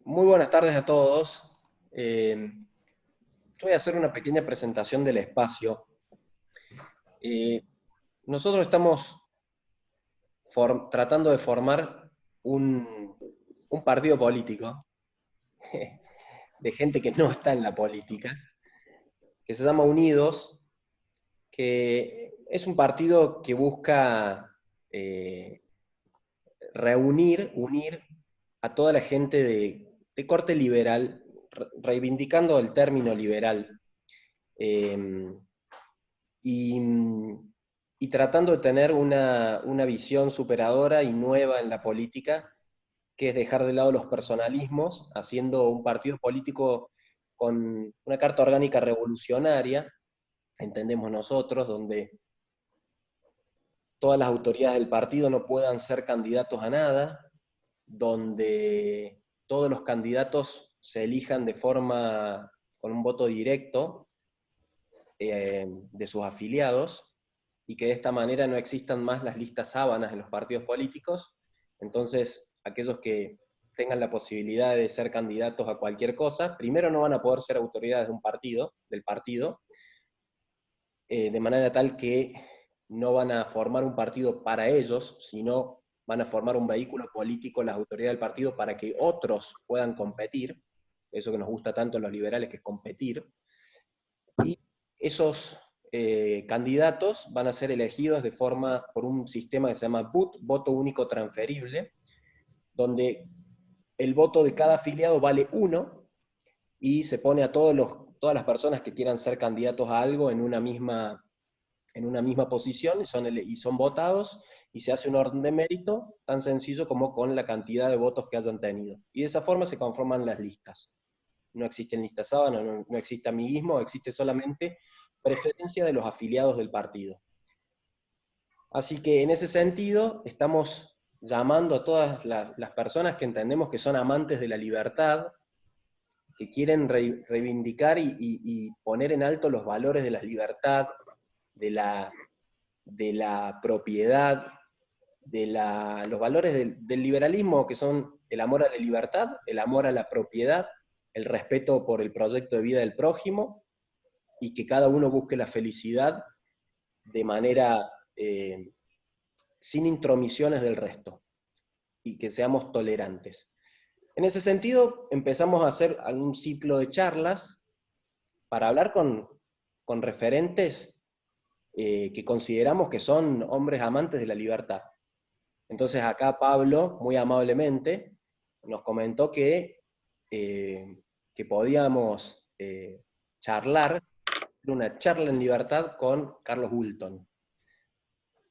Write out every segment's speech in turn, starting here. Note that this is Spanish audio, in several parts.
Muy buenas tardes a todos. Eh, yo voy a hacer una pequeña presentación del espacio. Eh, Nosotros estamos tratando de formar un partido político de gente que no está en la política, que se llama Unidos, que es un partido que busca eh, unir a toda la gente de corte liberal, reivindicando el término liberal. Eh, y, y tratando de tener una visión superadora y nueva en la política, que es dejar de lado los personalismos, haciendo un partido político con una carta orgánica revolucionaria, entendemos nosotros, donde todas las autoridades del partido no puedan ser candidatos a nada, donde todos los candidatos se elijan de forma con un voto directo de sus afiliados, y que de esta manera no existan más las listas sábanas en los partidos políticos. Entonces, aquellos que tengan la posibilidad de ser candidatos a cualquier cosa, primero no van a poder ser autoridades de un partido, del partido, de manera tal que no van a formar un partido para ellos, sino van a formar un vehículo político, las autoridades del partido, para que otros puedan competir, eso que nos gusta tanto a los liberales, que es competir, y esos candidatos van a ser elegidos por un sistema que se llama BUT, voto único transferible, donde el voto de cada afiliado vale uno y se pone a todas las personas que quieran ser candidatos a algo en una misma posición y son votados, y se hace un orden de mérito tan sencillo como con la cantidad de votos que hayan tenido. Y de esa forma se conforman las listas. No existe lista sábana, no existe amiguismo, existe solamente preferencia de los afiliados del partido. Así que en ese sentido estamos llamando a todas las personas que entendemos que son amantes de la libertad, que quieren reivindicar y poner en alto los valores de la libertad, de de la propiedad, los valores del liberalismo, que son el amor a la libertad, el amor a la propiedad, el respeto por el proyecto de vida del prójimo, y que cada uno busque la felicidad de manera sin intromisiones del resto, y que seamos tolerantes. En ese sentido, empezamos a hacer algún ciclo de charlas para hablar con referentes que consideramos que son hombres amantes de la libertad. Entonces acá Pablo, muy amablemente, nos comentó que podíamos charlar, una charla en libertad con Carlos Hulton.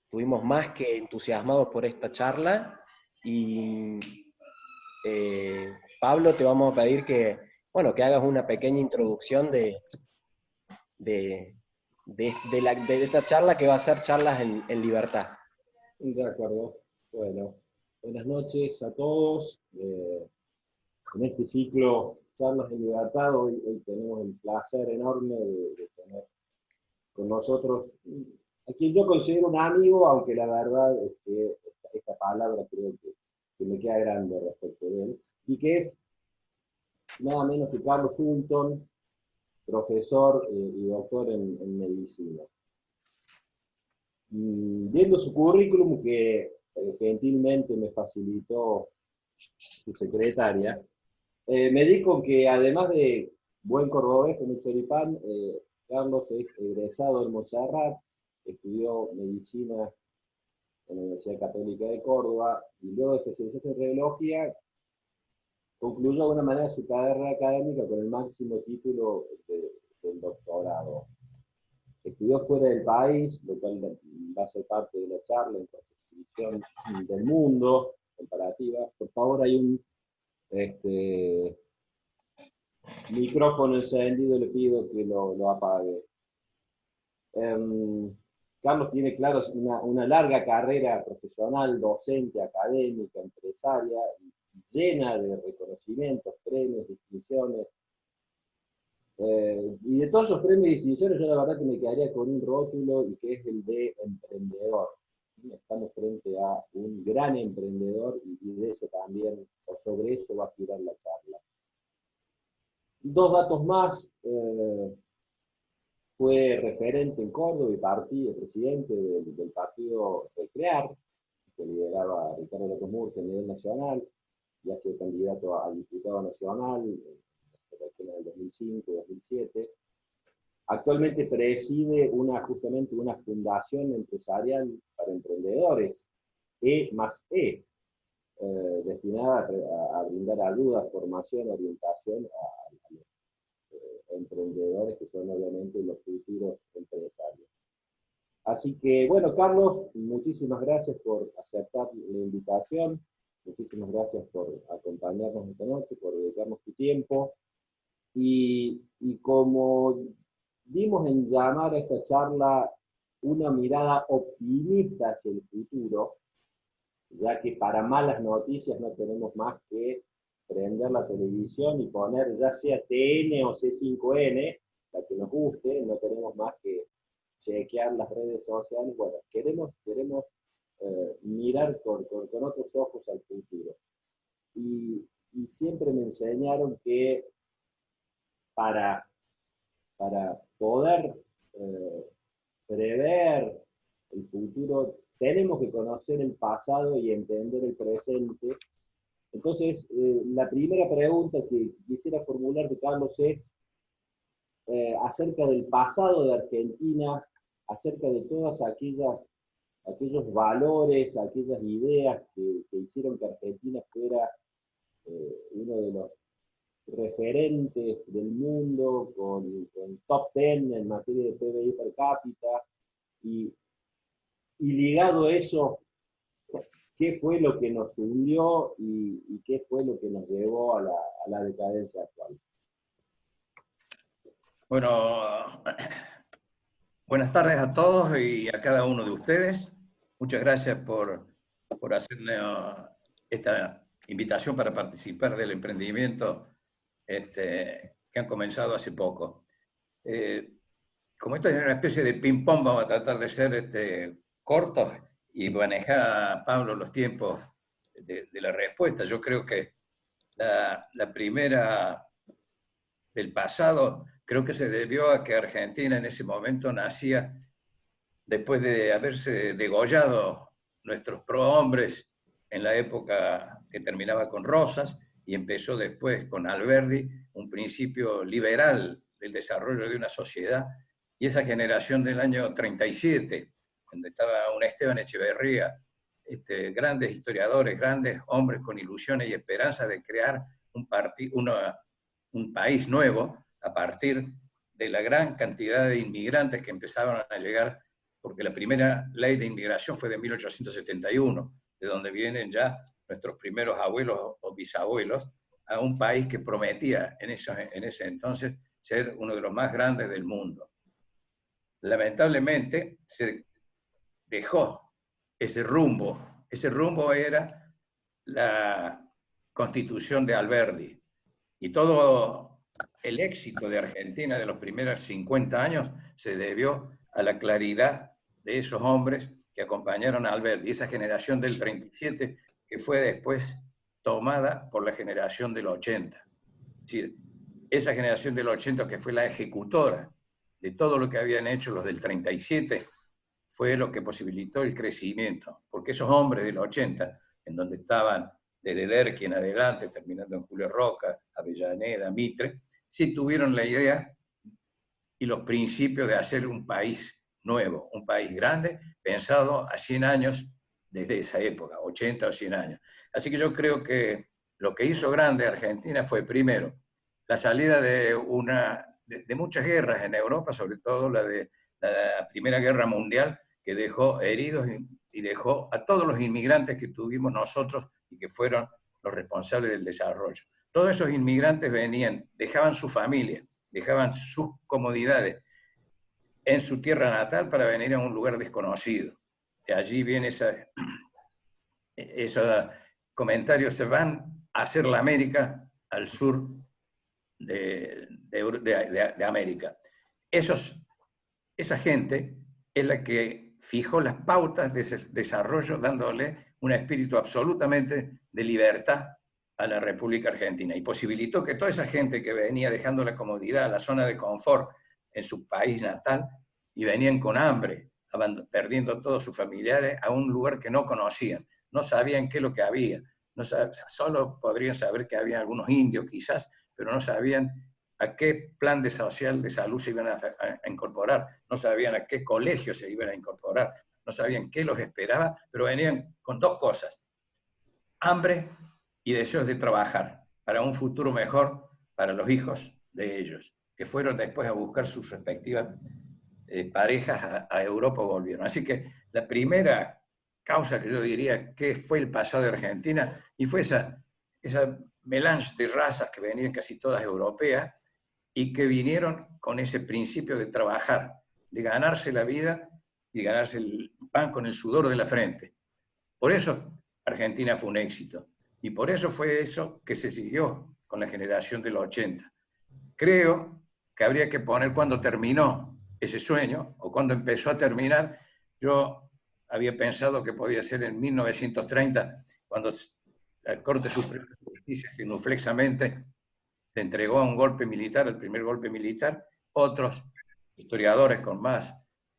Estuvimos más que entusiasmados por esta charla, y Pablo, te vamos a pedir bueno, que hagas una pequeña introducción de, de esta charla, que va a ser charlas en libertad. De acuerdo. Bueno, buenas noches a todos. En este ciclo Charlas de Libertad, hoy tenemos el placer enorme de tener con nosotros a quien yo considero un amigo, aunque la verdad es que esta palabra creo que me queda grande respecto de él, y que es nada menos que Carlos Hulton, profesor y doctor en medicina. Y viendo su currículum, que gentilmente me facilitó su secretaria, me dijo que además de buen cordobés con un choripán, Carlos es egresado del Montserrat, estudió medicina en la Universidad Católica de Córdoba y luego de especializarse en radiología, concluyó de alguna manera su carrera académica con el máximo título del doctorado. Estudió fuera del país, lo cual va a ser parte de la charla en cuanto a del mundo, comparativa. Por favor, hay un micrófono encendido, le pido que lo apague. Carlos tiene, claro, una larga carrera profesional, docente, académica, empresaria, llena de reconocimientos, premios, distinciones. Y de todos esos premios y distinciones, yo la verdad que me quedaría con un rótulo, y que es el de emprendedor. Estamos frente a un gran emprendedor, y de eso también, o sobre eso va a girar la charla. Dos datos más. Fue referente en Córdoba y presidente del partido Recrear, que lideraba Ricardo López Murcia a nivel nacional, y ha sido candidato a diputado nacional en las elecciones del 2005 y 2007. Actualmente preside justamente una fundación empresarial para emprendedores, E+E, destinada a brindar ayuda, formación, orientación a los emprendedores que son obviamente los futuros empresarios. Así que, bueno, Carlos, muchísimas gracias por aceptar la invitación, muchísimas gracias por acompañarnos esta noche, por dedicarnos tu tiempo, y como dimos en llamar a esta charla una mirada optimista hacia el futuro, ya que para malas noticias no tenemos más que prender la televisión y poner ya sea TN o C5N, la que nos guste, no tenemos más que chequear las redes sociales. Bueno, queremos mirar con otros ojos al futuro. Y siempre me enseñaron que para poder prever el futuro, tenemos que conocer el pasado y entender el presente. Entonces, la primera pregunta que quisiera formularte, Carlos, es acerca del pasado de Argentina, acerca de todas aquellos valores, aquellas ideas que hicieron que Argentina fuera uno de los referentes del mundo, con top 10 en materia de PBI per cápita, y ligado a eso, ¿qué fue lo que nos hundió y qué fue lo que nos llevó a la decadencia actual? Bueno, buenas tardes a todos y a cada uno de ustedes. Muchas gracias por hacerme esta invitación para participar del emprendimiento que han comenzado hace poco. Como esto es una especie de ping-pong, vamos a tratar de ser cortos y manejar, Pablo, los tiempos de la respuesta. Yo creo que la primera del pasado creo que se debió a que Argentina en ese momento nacía después de haberse degollado nuestros prohombres en la época que terminaba con Rosas y empezó después con Alberdi, un principio liberal del desarrollo de una sociedad, y esa generación del año 37, donde estaba un Esteban Echeverría, grandes historiadores, grandes hombres con ilusiones y esperanzas de crear un país nuevo a partir de la gran cantidad de inmigrantes que empezaban a llegar, porque la primera ley de inmigración fue de 1871, de donde vienen ya nuestros primeros abuelos o bisabuelos, a un país que prometía en ese entonces ser uno de los más grandes del mundo. Lamentablemente se dejó ese rumbo. Ese rumbo era la Constitución de Alberdi. Y todo el éxito de Argentina de los primeros 50 años se debió a la claridad de esos hombres que acompañaron a Alberdi, esa generación del 37 que fue después tomada por la generación del 80. Es decir, esa generación del 80 que fue la ejecutora de todo lo que habían hecho los del 37 fue lo que posibilitó el crecimiento, porque esos hombres del 80, en donde estaban desde Derqui en adelante, terminando en Julio Roca, Avellaneda, Mitre, sí tuvieron la idea y los principios de hacer un país nuevo, un país grande, pensado a 100 años desde esa época, 80 o 100 años. Así que yo creo que lo que hizo grande a Argentina fue, primero, la salida de muchas guerras en Europa, sobre todo la de la Primera Guerra Mundial, que dejó heridos y dejó a todos los inmigrantes que tuvimos nosotros y que fueron los responsables del desarrollo. Todos esos inmigrantes venían, dejaban su familia, dejaban sus comodidades en su tierra natal para venir a un lugar desconocido. De allí viene esos comentarios, se van a hacer la América al sur de América. Esa gente es la que fijó las pautas de ese desarrollo, dándole un espíritu absolutamente de libertad a la República Argentina y posibilitó que toda esa gente que venía dejando la comodidad, la zona de confort en su país natal y venían con hambre, perdiendo todos sus familiares a un lugar que no conocían, no sabían qué es lo que había, solo podrían saber que había algunos indios quizás, pero no sabían a qué plan de social de salud se iban a incorporar, no sabían a qué colegio se iban a incorporar, no sabían qué los esperaba, pero venían con dos cosas: hambre y deseos de trabajar para un futuro mejor para los hijos de ellos, que fueron después a buscar sus respectivas parejas a Europa, volvieron. Así que la primera causa que yo diría que fue el pasado de Argentina, y fue esa melange de razas que venían casi todas europeas y que vinieron con ese principio de trabajar, de ganarse la vida y ganarse el pan con el sudor de la frente. Por eso Argentina fue un éxito. Y por eso fue eso que se siguió con la generación del 80. Creo que habría que poner cuándo terminó ese sueño, o cuándo empezó a terminar. Yo había pensado que podía ser en 1930, cuando la Corte Suprema de Justicia genuflexamente se entregó a un golpe militar, el primer golpe militar. Otros historiadores con más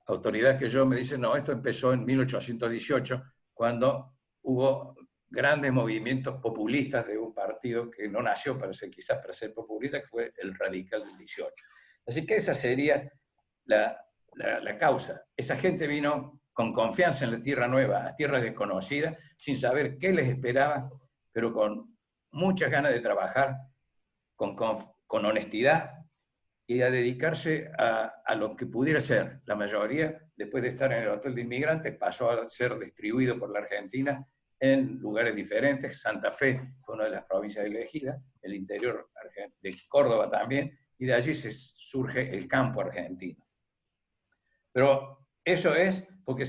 autoridad que yo me dicen, no, esto empezó en 1818, cuando hubo grandes movimientos populistas de un partido que no nació para ser, quizás para ser populista, que fue el Radical del 18. Así que esa sería la causa. Esa gente vino con confianza en la tierra nueva, a tierras desconocidas, sin saber qué les esperaba, pero con muchas ganas de trabajar, con honestidad, y a dedicarse a lo que pudiera ser. La mayoría, después de estar en el hotel de inmigrantes, pasó a ser distribuido por la Argentina en lugares diferentes. Santa Fe fue una de las provincias elegidas, el interior de Córdoba también, y de allí surge el campo argentino. Pero eso es porque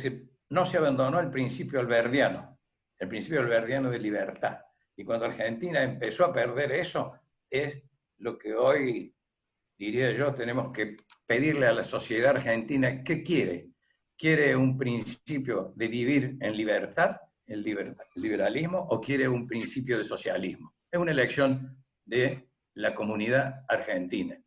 no se abandonó el principio alberdiano de libertad. Y cuando Argentina empezó a perder eso, es lo que hoy, diría yo, tenemos que pedirle a la sociedad argentina qué quiere. ¿Quiere un principio de vivir en libertad, el liberalismo, o quiere un principio de socialismo? Es una elección de la comunidad argentina.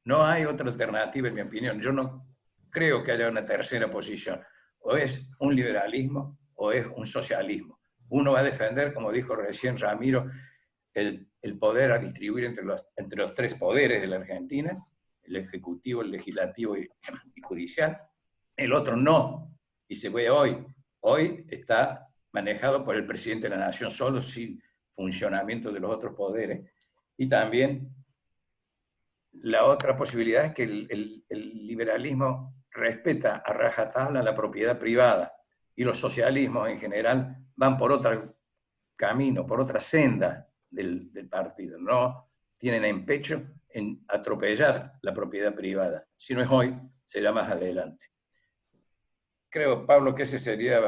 No hay otra alternativa, en mi opinión. Yo no creo que haya una tercera posición. O es un liberalismo o es un socialismo. Uno va a defender, como dijo recién Ramiro, el poder a distribuir entre los tres poderes de la Argentina, el ejecutivo, el legislativo y judicial. El otro no. Y se ve hoy. Hoy está manejado por el presidente de la Nación solo, sin funcionamiento de los otros poderes. Y también la otra posibilidad es que el liberalismo respeta a rajatabla la propiedad privada, y los socialismos en general van por otro camino, por otra senda del partido. No tienen empecho en atropellar la propiedad privada. Si no es hoy, será más adelante. Creo, Pablo, que ese sería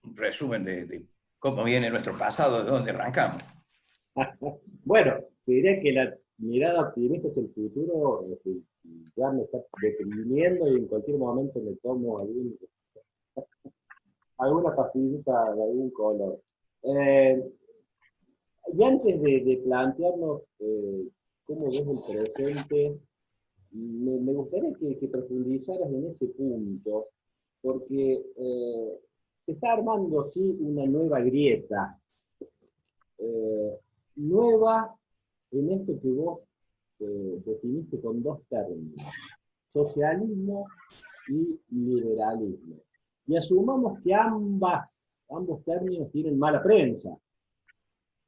un resumen de cómo viene nuestro pasado, de dónde arrancamos. Bueno, te diría que la mirada optimista hacia el futuro ya me está deprimiendo, y en cualquier momento me tomo alguna pastillita de algún color. Y antes de plantearnos cómo ves el presente, me gustaría que profundizaras en ese punto, porque se está armando, sí, una nueva grieta. Nueva en esto que vos definiste con dos términos: socialismo y liberalismo. Y asumamos que ambos términos tienen mala prensa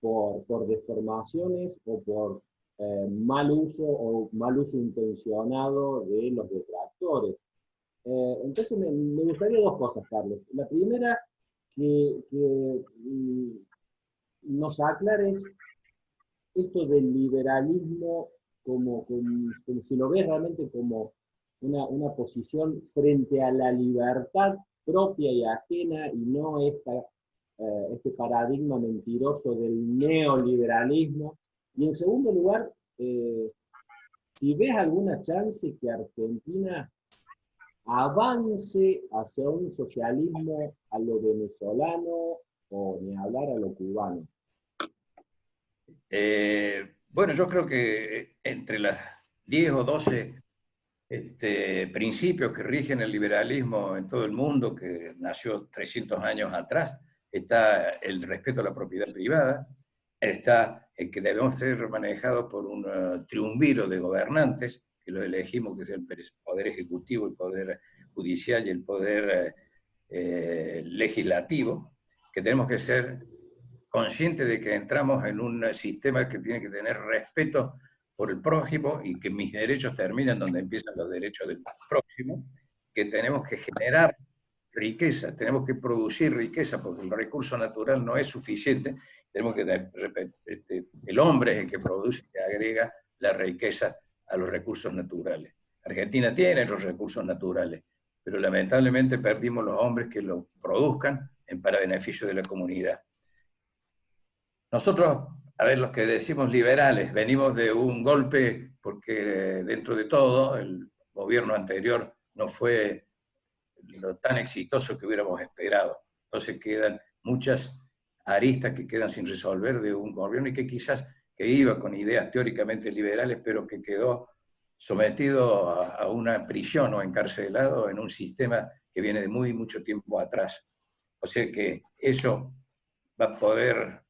por deformaciones o por mal uso intencionado de los detractores. Entonces me gustaría dos cosas, Carlos. La primera, que nos aclares esto del liberalismo como si lo ves realmente como una posición frente a la libertad propia y ajena, y no este paradigma mentiroso del neoliberalismo. Y en segundo lugar, si ves alguna chance que Argentina avance hacia un socialismo a lo venezolano, o ni hablar a lo cubano. Bueno, yo creo que entre las 10 o 12 principios que rigen el liberalismo en todo el mundo, que nació 300 años atrás, está el respeto a la propiedad privada, está el que debemos ser manejados por un triunviro de gobernantes, que los elegimos, que es el poder ejecutivo, el poder judicial y el poder legislativo, que tenemos que ser conscientes de que entramos en un sistema que tiene que tener respeto por el prójimo y que mis derechos terminan donde empiezan los derechos del prójimo, que tenemos que generar riqueza, tenemos que producir riqueza porque el recurso natural no es suficiente, tenemos que el hombre es el que produce y agrega la riqueza a los recursos naturales. Argentina tiene los recursos naturales, pero lamentablemente perdimos los hombres que lo produzcan para beneficio de la comunidad. Nosotros, a ver, los que decimos liberales, venimos de un golpe porque dentro de todo el gobierno anterior no fue lo tan exitoso que hubiéramos esperado. Entonces quedan muchas aristas que quedan sin resolver de un gobierno y que quizás que iba con ideas teóricamente liberales, pero que quedó sometido a una prisión o encarcelado en un sistema que viene de mucho tiempo atrás. O sea que eso va a poder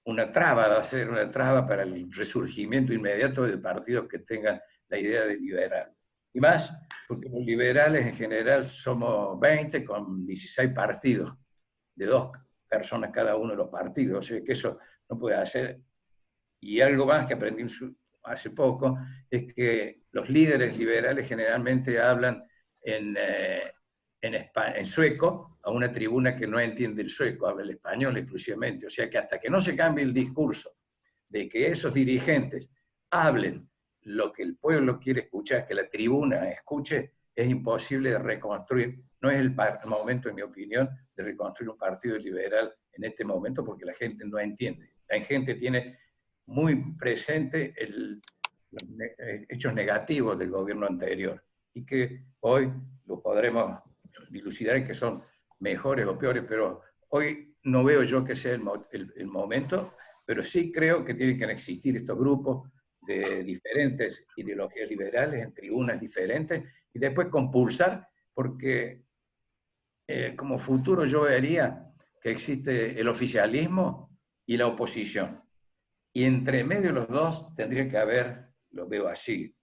va a ser una traba para el resurgimiento inmediato de partidos que tengan la idea de liberal. Y más, porque los liberales en general somos 20 con 16 partidos, de 2 personas cada uno de los partidos, o sea que eso no puede hacer. Y algo más que aprendí hace poco es que los líderes liberales generalmente hablan en sueco a una tribuna que no entiende el sueco, habla el español exclusivamente. O sea que hasta que no se cambie el discurso de que esos dirigentes hablen lo que el pueblo quiere escuchar, que la tribuna escuche, es imposible de reconstruir. No es el momento, en mi opinión, de reconstruir un partido liberal en este momento porque la gente no entiende. La gente tiene muy presente los hechos negativos del gobierno anterior y que hoy lo podremos dilucidar en que son mejores o peores, pero hoy no veo yo que sea el momento, pero sí creo que tienen que existir estos grupos de diferentes ideologías liberales en tribunas diferentes y después compulsar, porque como futuro yo vería que existe el oficialismo y la oposición. Y entre medio de los dos tendría que haber, lo veo así,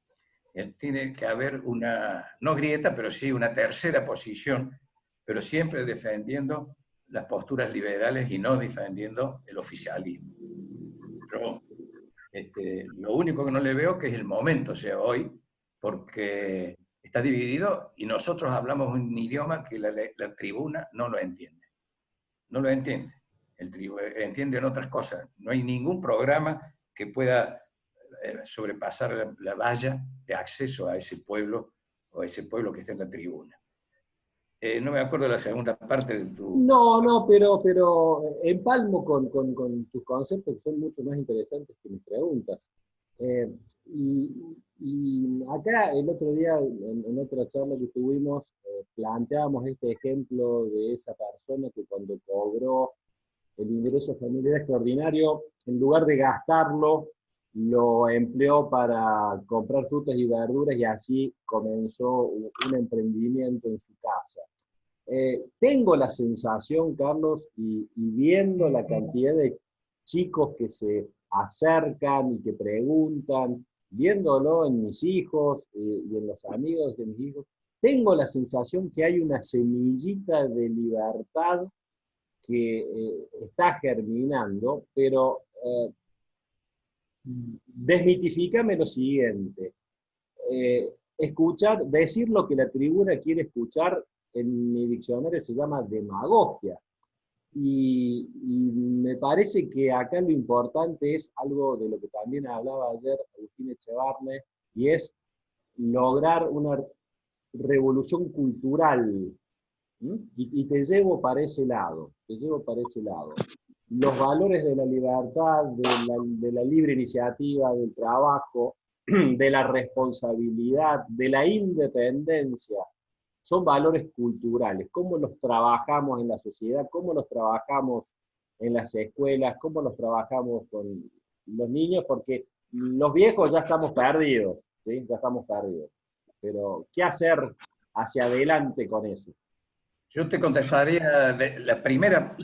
tiene que haber una, no grieta, pero sí una tercera posición, pero siempre defendiendo las posturas liberales y no defendiendo el oficialismo. Yo, lo único que no le veo que es el momento, o sea, hoy, porque está dividido y nosotros hablamos un idioma que la tribuna no lo entiende. No lo entiende. Entienden otras cosas. No hay ningún programa que pueda sobrepasar la valla de acceso a ese pueblo o a ese pueblo que está en la tribuna. No me acuerdo de la segunda parte de tu... No, pero empalmo con tus conceptos que son mucho más interesantes que mis preguntas. Y, y acá el otro día, en otra charla que tuvimos, planteábamos este ejemplo de esa persona que cuando cobró el ingreso familiar extraordinario, en lugar de gastarlo, lo empleó para comprar frutas y verduras y así comenzó un emprendimiento en su casa. Tengo la sensación, Carlos, y viendo la cantidad de chicos que se acercan y que preguntan, viéndolo en mis hijos y en los amigos de mis hijos, tengo la sensación que hay una semillita de libertad que está germinando, pero desmitifícame lo siguiente. Decir lo que la tribuna quiere escuchar, en mi diccionario se llama demagogia. Y me parece que acá lo importante es algo de lo que también hablaba ayer Agustín Echevarne, y es lograr una revolución cultural. Y te llevo para ese lado, Los valores de la libertad, de la libre iniciativa, del trabajo, de la responsabilidad, de la independencia, son valores culturales. Cómo los trabajamos en la sociedad, cómo los trabajamos en las escuelas, cómo los trabajamos con los niños, porque los viejos ya estamos perdidos, ¿sí? Ya estamos perdidos. Pero, ¿qué hacer hacia adelante con eso? Yo te contestaría, la primera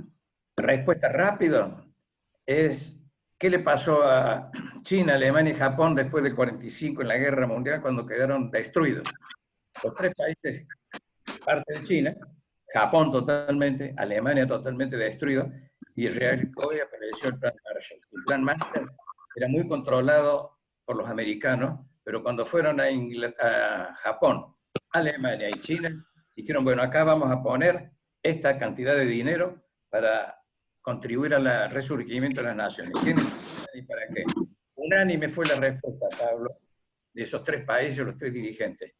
respuesta rápida es, ¿qué le pasó a China, Alemania y Japón después del 45 en la Guerra Mundial cuando quedaron destruidos? Los tres países, parte de China, Japón totalmente, Alemania totalmente destruido, y Israel hoy apareció el Plan Marshall. El Plan Marshall era muy controlado por los americanos, pero cuando fueron a Japón, Alemania y China, dijeron, bueno, acá vamos a poner esta cantidad de dinero para contribuir al resurgimiento de las naciones. ¿Qué necesitan y para qué? Unánime fue la respuesta, Pablo, de esos tres países, los tres dirigentes.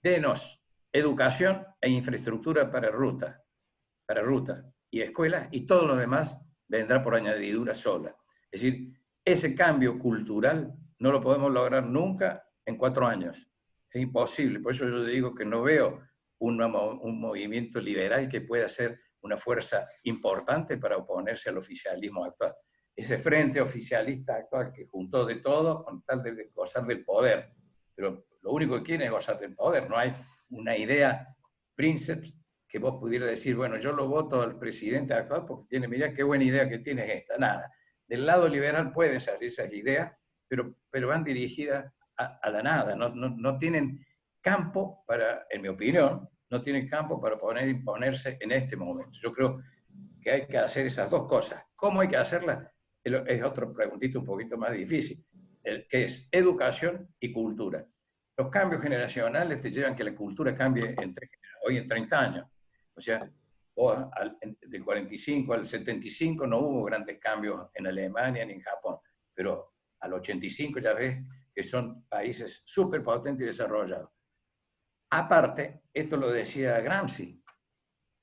Denos educación e infraestructura para rutas y escuelas, y todo lo demás vendrá por añadidura sola. Es decir, ese cambio cultural no lo podemos lograr nunca en 4 años. Es imposible. Por eso yo digo que no veo un movimiento liberal que pueda ser una fuerza importante para oponerse al oficialismo actual. Ese frente oficialista actual que juntó de todo con tal de gozar del poder. Pero lo único que quiere es gozar del poder. No hay una idea, princeps, que vos pudieras decir, bueno, yo lo voto al presidente actual porque tiene, mirá qué buena idea que tienes esta. Nada. Del lado liberal pueden salir esas ideas, pero van dirigidas a la nada. No tienen campo para, en mi opinión, no tienen campo para imponerse en este momento. Yo creo que hay que hacer esas dos cosas. ¿Cómo hay que hacerlas? Es otro preguntito un poquito más difícil, que es educación y cultura. Los cambios generacionales te llevan a que la cultura cambie hoy en 30 años. O sea, del 45 al 75 no hubo grandes cambios en Alemania ni en Japón, pero al 85 ya ves que son países súper potentes y desarrollados. Aparte, esto lo decía Gramsci.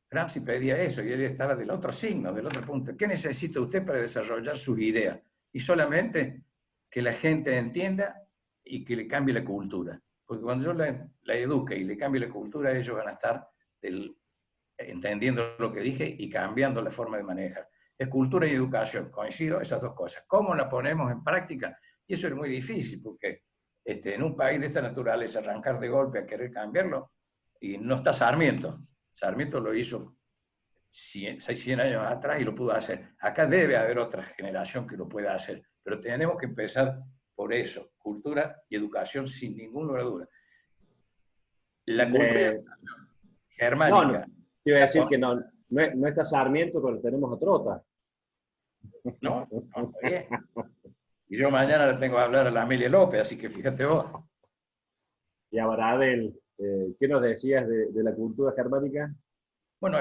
Gramsci pedía eso y él estaba del otro signo, del otro punto. ¿Qué necesita usted para desarrollar sus ideas? Y solamente que la gente entienda y que le cambie la cultura. Porque cuando yo la eduque y le cambie la cultura, ellos van a estar entendiendo lo que dije y cambiando la forma de manejar. Es cultura y educación, coincido, esas dos cosas. ¿Cómo la ponemos en práctica? Y eso es muy difícil, porque en un país de esta naturaleza, arrancar de golpe a querer cambiarlo, y no está Sarmiento. Sarmiento lo hizo 100 años atrás y lo pudo hacer. Acá debe haber otra generación que lo pueda hacer, pero tenemos que empezar por eso, cultura y educación sin ningún lugar de duda. La cultura germánica. No, te iba a decir que no está Sarmiento, pero tenemos a Trota. No, está bien. Y yo mañana le tengo que hablar a la Amelia López, así que fíjate vos. Y a Baradel, ¿qué nos decías de la cultura germánica? Bueno,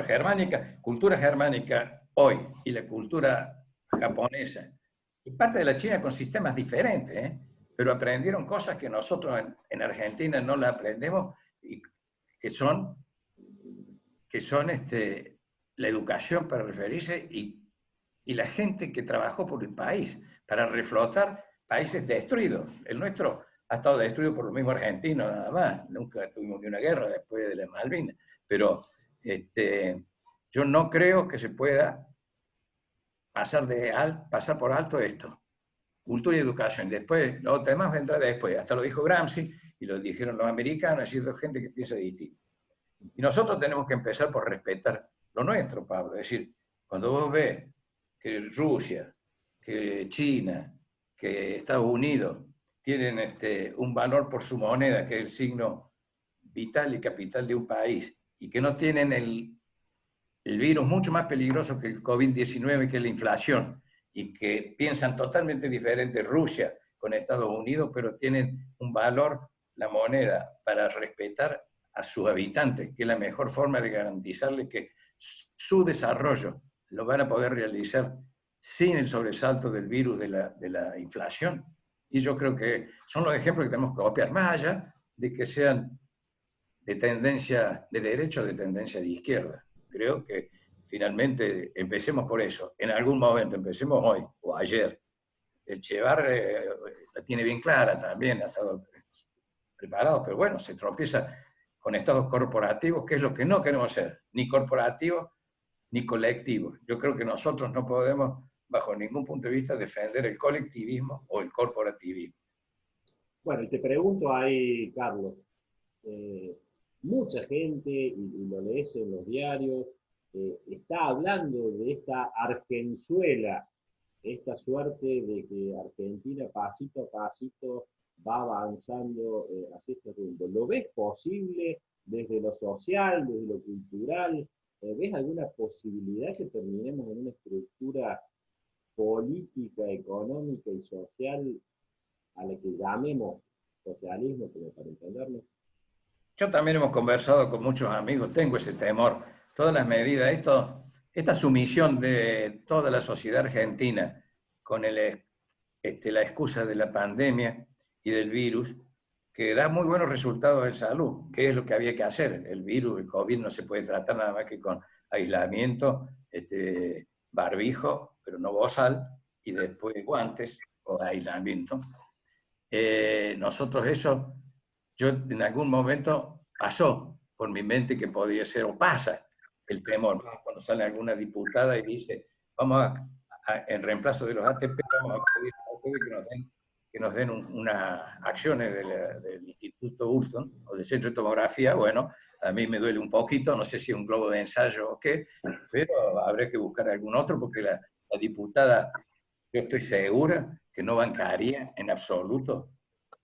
cultura germánica hoy y la cultura japonesa, y parte de la China con sistemas diferentes, pero aprendieron cosas que nosotros en Argentina no las aprendemos, y que son la educación para referirse y la gente que trabajó por el país para reflotar países destruidos. El nuestro ha estado destruido por los mismos argentinos nada más. Nunca tuvimos ni una guerra después de las Malvinas. Pero yo no creo que se pueda pasar por alto esto. Cultura y educación. Después, lo demás vendrá después. Hasta lo dijo Gramsci y lo dijeron los americanos, y hay gente que piensa distinto. Y nosotros tenemos que empezar por respetar lo nuestro, Pablo. Es decir, cuando vos ves que Rusia, que China, que Estados Unidos tienen un valor por su moneda, que es el signo vital y capital de un país, y que no tienen el virus mucho más peligroso que el COVID-19, que es la inflación, y que piensan totalmente diferente Rusia con Estados Unidos, pero tienen un valor, la moneda, para respetar a sus habitantes, que es la mejor forma de garantizarles que su desarrollo lo van a poder realizar sin el sobresalto del virus de la inflación. Y yo creo que son los ejemplos que tenemos que copiar, más allá de que sean de tendencia de derecha o de tendencia de izquierda. Creo que finalmente empecemos por eso, en algún momento, empecemos hoy o ayer. El Che Guevara la tiene bien clara también, ha estado preparado, pero bueno, se tropieza con estados corporativos, que es lo que no queremos ser, ni corporativos ni colectivos. Yo creo que nosotros no podemos bajo ningún punto de vista, defender el colectivismo o el corporativismo. Bueno, y te pregunto ahí, Carlos, mucha gente, y lo lees en los diarios, está hablando de esta Argenzuela, esta suerte de que Argentina pasito a pasito va avanzando hacia ese rumbo. ¿Lo ves posible desde lo social, desde lo cultural? ¿Ves alguna posibilidad que terminemos en una estructura política, económica y social a la que llamemos socialismo, como para entendernos? Yo también hemos conversado con muchos amigos, tengo ese temor. Todas las medidas, esta sumisión de toda la sociedad argentina con la excusa de la pandemia y del virus, que da muy buenos resultados en salud, que es lo que había que hacer. El virus, el COVID, no se puede tratar nada más que con aislamiento, barbijo, pero no bozal, y después guantes o aislamiento. Nosotros eso, yo en algún momento pasó por mi mente que podía ser, o pasa, el temor. Cuando sale alguna diputada y dice, vamos en reemplazo de los ATP, vamos a pedir a ustedes que nos den unas acciones del Instituto Hurton o del Centro de Tomografía. Bueno, a mí me duele un poquito, no sé si es un globo de ensayo o qué, pero habría que buscar algún otro porque la diputada, yo estoy segura que no bancaría en absoluto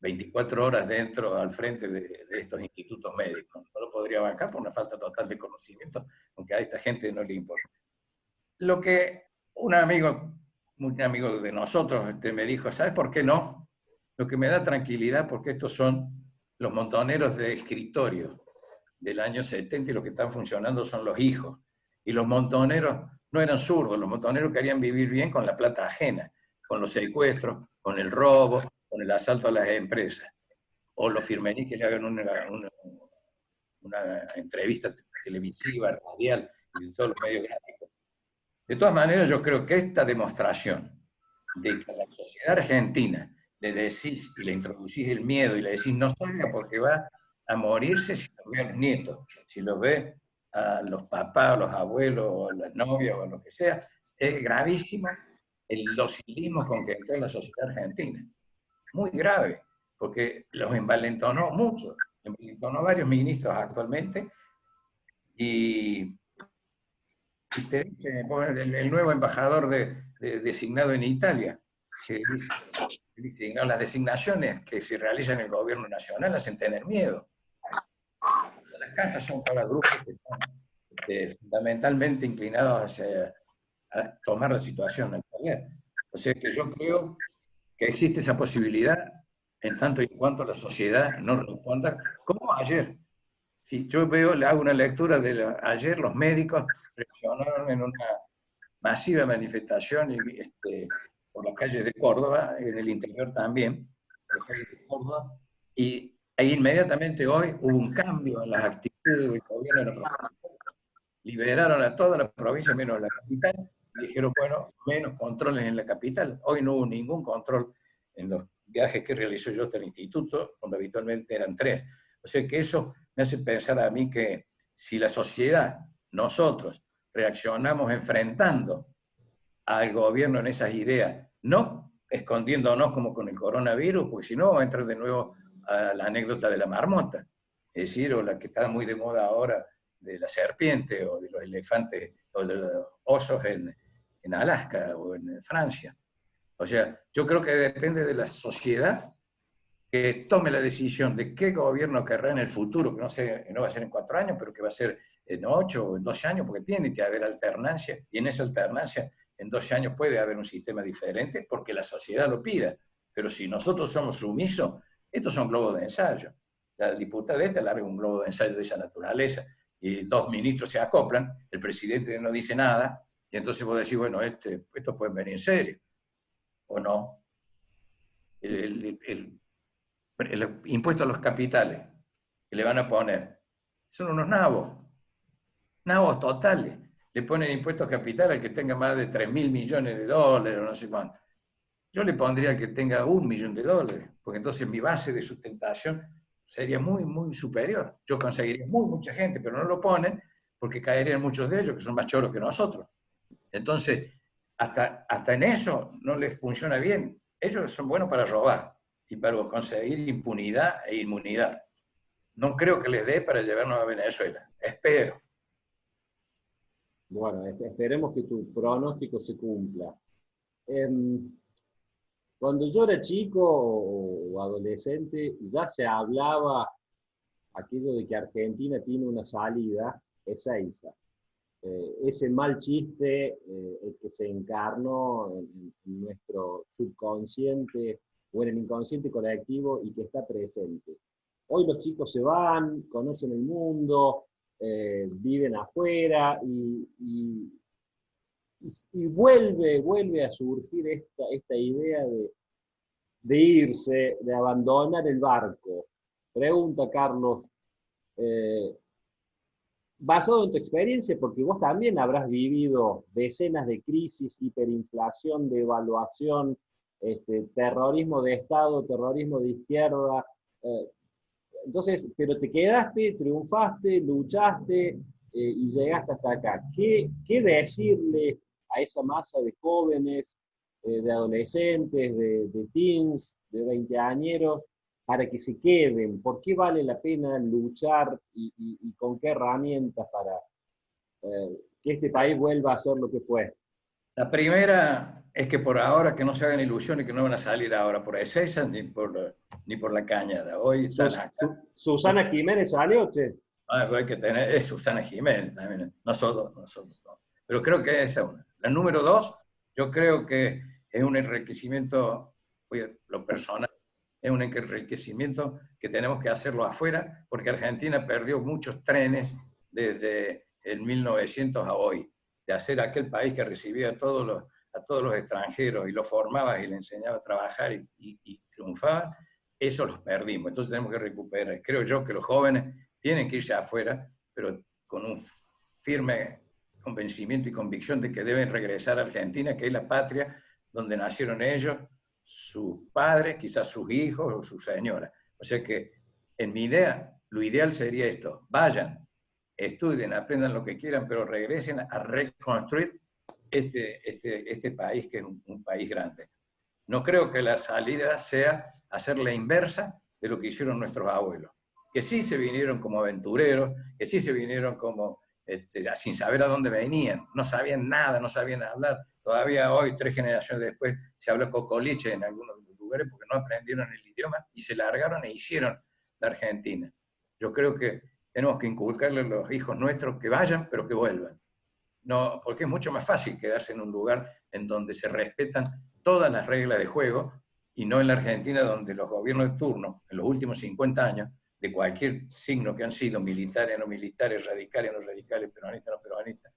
24 horas dentro, al frente de estos institutos médicos. No lo podría bancar por una falta total de conocimiento, aunque a esta gente no le importa. Lo que un amigo de nosotros me dijo, ¿sabes por qué no? Lo que me da tranquilidad, porque estos son los montoneros de escritorio del año 70 y los que están funcionando son los hijos. Y los montoneros no eran zurdos, los montoneros querían vivir bien con la plata ajena, con los secuestros, con el robo, con el asalto a las empresas. O los firmerí que le hagan una entrevista televisiva, radial y de todos los medios gráficos. De todas maneras, yo creo que esta demostración de que a la sociedad argentina le decís y le introducís el miedo y le decís no salga porque va a morirse si lo ve a los nietos, si lo ve a los papás, a los abuelos, o a las novias, o a lo que sea, es gravísimo el docilismo con que entró la sociedad argentina. Muy grave, porque los envalentonó mucho, envalentonó varios ministros actualmente, y te dice el nuevo embajador designado en Italia, que dice no, las designaciones que se realizan en el gobierno nacional hacen tener miedo. Las cajas son para grupos que están fundamentalmente inclinados a tomar la situación al poder. O sea que yo creo que existe esa posibilidad en tanto y cuanto la sociedad no responda, como ayer. Si yo le hago una lectura de ayer, los médicos reaccionaron en una masiva manifestación por las calles de Córdoba, en el interior también, por las calles de Córdoba, y inmediatamente hoy hubo un cambio en las actitudes del gobierno de la provincia. Liberaron a toda la provincia menos la capital, y dijeron, bueno, menos controles en la capital. Hoy no hubo ningún control en los viajes que realizó yo hasta el instituto, cuando habitualmente eran 3. O sea que eso me hace pensar a mí que si la sociedad, nosotros, reaccionamos enfrentando al gobierno en esas ideas, no escondiéndonos como con el coronavirus, porque si no vamos a entrar de nuevo a la anécdota de la marmota, es decir, o la que está muy de moda ahora de la serpiente, o de los elefantes, o de los osos en Alaska o en Francia. O sea, yo creo que depende de la sociedad que tome la decisión de qué gobierno querrá en el futuro, que no sé, no va a ser en 4 años, pero que va a ser en 8 o en 12 años, porque tiene que haber alternancia, y en esa alternancia, en 12 años puede haber un sistema diferente, porque la sociedad lo pida. Pero si nosotros somos sumisos, estos son globos de ensayo. La diputada larga un globo de ensayo de esa naturaleza, y 2 ministros se acoplan, el presidente no dice nada, y entonces vos decís, bueno, esto puede venir en serio, o no. El impuesto a los capitales que le van a poner son unos nabos totales. Le ponen impuestos a capital al que tenga más de 3.000 millones de dólares o no sé cuánto. Yo le pondría al que tenga $1 millón, porque entonces mi base de sustentación sería muy, muy superior. Yo conseguiría mucha gente, pero no lo ponen porque caerían muchos de ellos que son más choros que nosotros. Entonces, hasta en eso no les funciona bien. Ellos son buenos para robar y para conseguir impunidad e inmunidad. No creo que les dé para llevarnos a Venezuela. Espero. Bueno, esperemos que tu pronóstico se cumpla. Cuando yo era chico o adolescente, ya se hablaba aquello de que Argentina tiene una salida, Ezeiza. Ese mal chiste el que se encarnó en nuestro subconsciente o en el inconsciente colectivo y que está presente. Hoy los chicos se van, conocen el mundo, viven afuera y vuelve a surgir esta idea de irse, de abandonar el barco. Pregunta, Carlos, basado en tu experiencia, porque vos también habrás vivido decenas de crisis, hiperinflación, devaluación, terrorismo de Estado, terrorismo de izquierda. Entonces, pero te quedaste, triunfaste, luchaste y llegaste hasta acá. ¿Qué decirle a esa masa de jóvenes, de adolescentes, de teens, de veinteañeros, para que se queden? ¿Por qué vale la pena luchar y con qué herramientas para que este país vuelva a ser lo que fue? La primera es que por ahora que no se hagan ilusiones que no van a salir ahora por Ezeiza ni por la Cañada. Hoy están acá. Susana Jiménez salió, che. Hay que tener, es Susana Jiménez también, nosotros. Pero creo que esa es una. La número dos, yo creo que es un enriquecimiento, lo personal, es un enriquecimiento que tenemos que hacerlo afuera, porque Argentina perdió muchos trenes desde el 1900 a hoy, de hacer aquel país que recibía a todos los extranjeros y los formaba y les enseñaba a trabajar y triunfaba. Eso los perdimos, entonces tenemos que recuperar. Creo yo que los jóvenes tienen que irse afuera, pero con un firme convencimiento y convicción de que deben regresar a Argentina, que es la patria donde nacieron ellos, sus padres, quizás sus hijos o sus señoras. O sea que, en mi idea, lo ideal sería esto: vayan, estudien, aprendan lo que quieran, pero regresen a reconstruir este país, que es un país grande. No creo que la salida sea hacer la inversa de lo que hicieron nuestros abuelos, que sí se vinieron como aventureros, que sí se vinieron como sin saber a dónde venían, no sabían nada, no sabían hablar. Todavía hoy, 3 generaciones después, se habla cocoliche en algunos lugares porque no aprendieron el idioma y se largaron e hicieron la Argentina. Yo creo que tenemos que inculcarle a los hijos nuestros que vayan, pero que vuelvan. No, porque es mucho más fácil quedarse en un lugar en donde se respetan todas las reglas de juego y no en la Argentina, donde los gobiernos de turno, en los últimos 50 años, de cualquier signo que han sido, militares, no militares, radicales, no radicales, peronistas, no peronistas,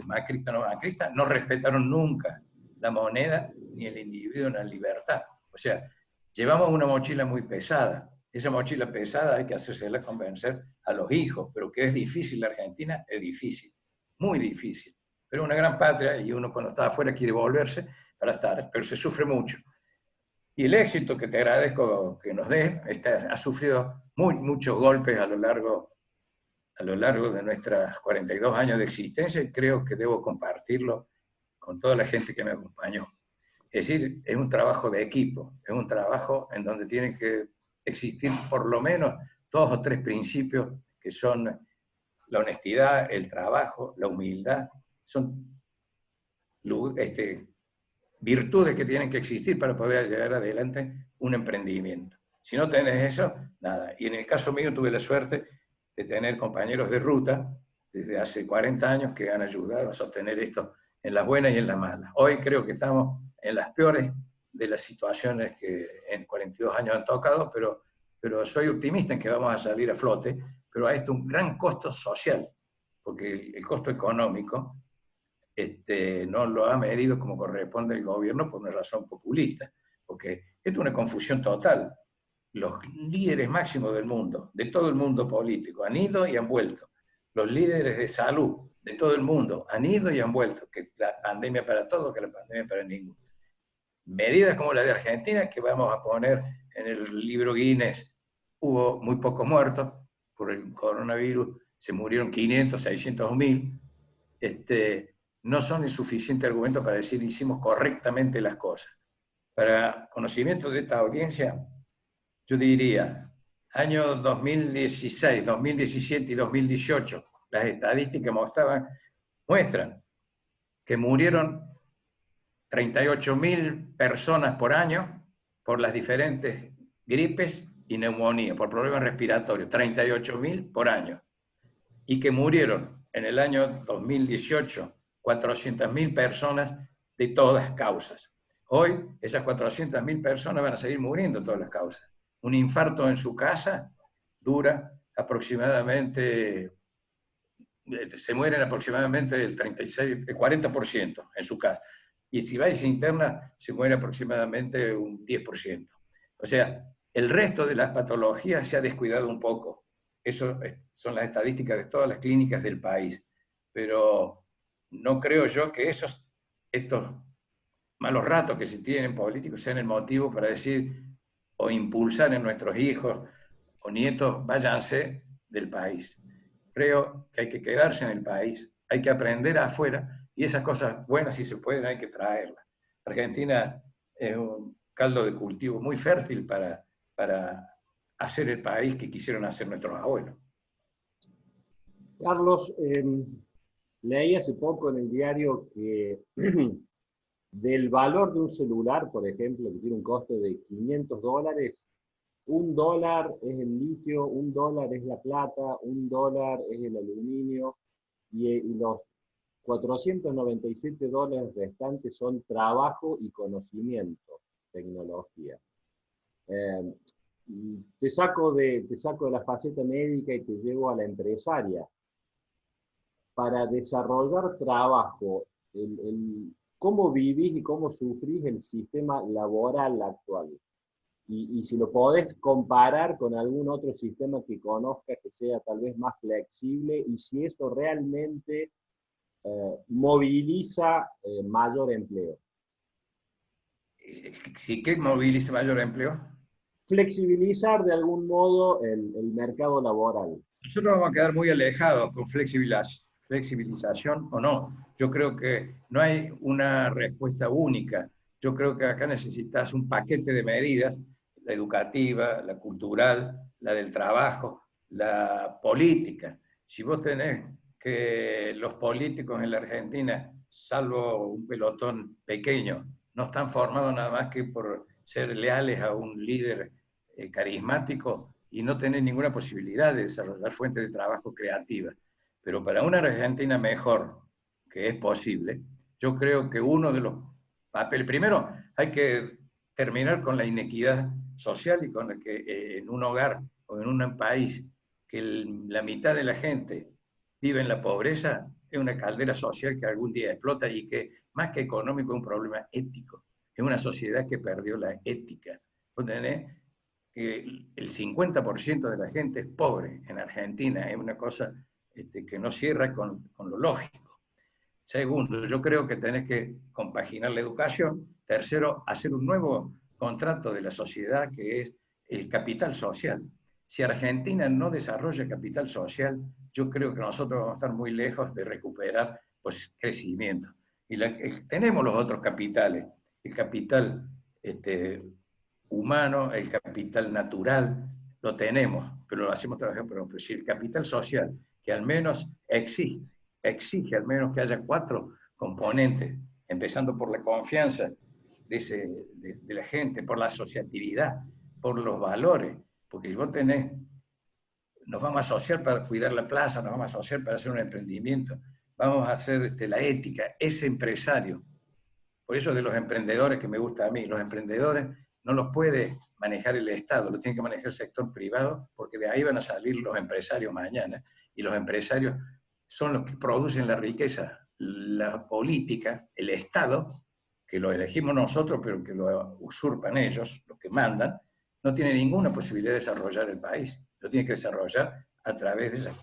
macristas, no macristas, no respetaron nunca la moneda ni el individuo ni la libertad. O sea, llevamos una mochila muy pesada. Esa mochila pesada hay que hacérsela convencer a los hijos, pero que es difícil la Argentina, es difícil, muy difícil. Pero una gran patria y uno cuando está afuera quiere volverse para estar, pero se sufre mucho. Y el éxito que te agradezco que nos des, ha sufrido muchos golpes a lo largo de nuestros 42 años de existencia y creo que debo compartirlo con toda la gente que me acompañó. Es decir, es un trabajo de equipo, es un trabajo en donde tienen que existir por lo menos 2 o 3 principios que son la honestidad, el trabajo, la humildad, son virtudes que tienen que existir para poder llevar adelante un emprendimiento. Si no tenés eso, nada. Y en el caso mío tuve la suerte de tener compañeros de ruta desde hace 40 años que han ayudado a sostener esto en las buenas y en las malas. Hoy creo que estamos en las peores de las situaciones que en 42 años han tocado, pero soy optimista en que vamos a salir a flote, pero a esto un gran costo social, porque el costo económico no lo ha medido como corresponde el gobierno por una razón populista, porque esto es una confusión total. Los líderes máximos del mundo, de todo el mundo político, han ido y han vuelto. Los líderes de salud de todo el mundo han ido y han vuelto, que la pandemia para todos, que la pandemia para ninguno. Medidas como la de Argentina, que vamos a poner en el libro Guinness, hubo muy pocos muertos por el coronavirus, se murieron 500, 600 o 1000, no son el suficiente argumento para decir hicimos correctamente las cosas. Para conocimiento de esta audiencia, yo diría, años 2016, 2017 y 2018, las estadísticas muestran que murieron 38.000 personas por año por las diferentes gripes y neumonía, por problemas respiratorios, 38.000 por año. Y que murieron en el año 2018 400.000 personas de todas causas. Hoy esas 400.000 personas van a seguir muriendo de todas las causas. Un infarto en su casa dura aproximadamente, se mueren aproximadamente el 40% en su casa. Y si va y se interna, se muere aproximadamente un 10%. O sea, el resto de las patologías se ha descuidado un poco. Eso son las estadísticas de todas las clínicas del país. Pero no creo yo que estos malos ratos que se tienen políticos sean el motivo para decir o impulsar en nuestros hijos o nietos, váyanse del país. Creo que hay que quedarse en el país, hay que aprender afuera, y esas cosas buenas, si se pueden, hay que traerlas. Argentina es un caldo de cultivo muy fértil para hacer el país que quisieron hacer nuestros abuelos. Carlos, leí hace poco en el diario que del valor de un celular, por ejemplo, que tiene un costo de $500, $1 es el litio, $1 es la plata, $1 es el aluminio, y los $497 restantes son trabajo y conocimiento, tecnología. Te saco de la faceta médica y te llevo a la empresaria. Para desarrollar trabajo, ¿cómo vivís y cómo sufrís el sistema laboral actual? Y si lo podés comparar con algún otro sistema que conozcas que sea tal vez más flexible, y si eso realmente moviliza mayor empleo. ¿Sí que moviliza mayor empleo? Flexibilizar de algún modo el mercado laboral. Nosotros vamos a quedar muy alejados con flexibilización o no. Yo creo que no hay una respuesta única. Yo creo que acá necesitas un paquete de medidas, la educativa, la cultural, la del trabajo, la política. Si vos tenés que los políticos en la Argentina, salvo un pelotón pequeño, no están formados nada más que por ser leales a un líder carismático y no tener ninguna posibilidad de desarrollar fuentes de trabajo creativas. Pero para una Argentina mejor, que es posible, yo creo que uno de los papeles, primero hay que terminar con la inequidad social, y con la que en un hogar o en un país que la mitad de la gente vive en la pobreza, es una caldera social que algún día explota, y que más que económico es un problema ético. Es una sociedad que perdió la ética. Vos tenés que el 50% de la gente es pobre en Argentina, es una cosa que no cierra con lo lógico. Segundo, yo creo que tenés que compaginar la educación. Tercero, hacer un nuevo contrato de la sociedad, que es el capital social. Si Argentina no desarrolla capital social, yo creo que nosotros vamos a estar muy lejos de recuperar crecimiento. Y tenemos los otros capitales, el capital humano, el capital natural, lo tenemos, pero lo hacemos trabajar. Pero si el capital social, que al menos exige al menos que haya 4 componentes, empezando por la confianza de la gente, por la asociatividad, por los valores, porque si vos nos vamos a asociar para cuidar la plaza, nos vamos a asociar para hacer un emprendimiento, vamos a hacer la ética, ese empresario. Por eso de los emprendedores, que me gusta a mí, los emprendedores no los puede manejar el Estado, lo tiene que manejar el sector privado, porque de ahí van a salir los empresarios mañana, y los empresarios son los que producen la riqueza. La política, el Estado, que lo elegimos nosotros, pero que lo usurpan ellos, los que mandan, no tiene ninguna posibilidad de desarrollar el país. Lo tiene que desarrollar a través de esas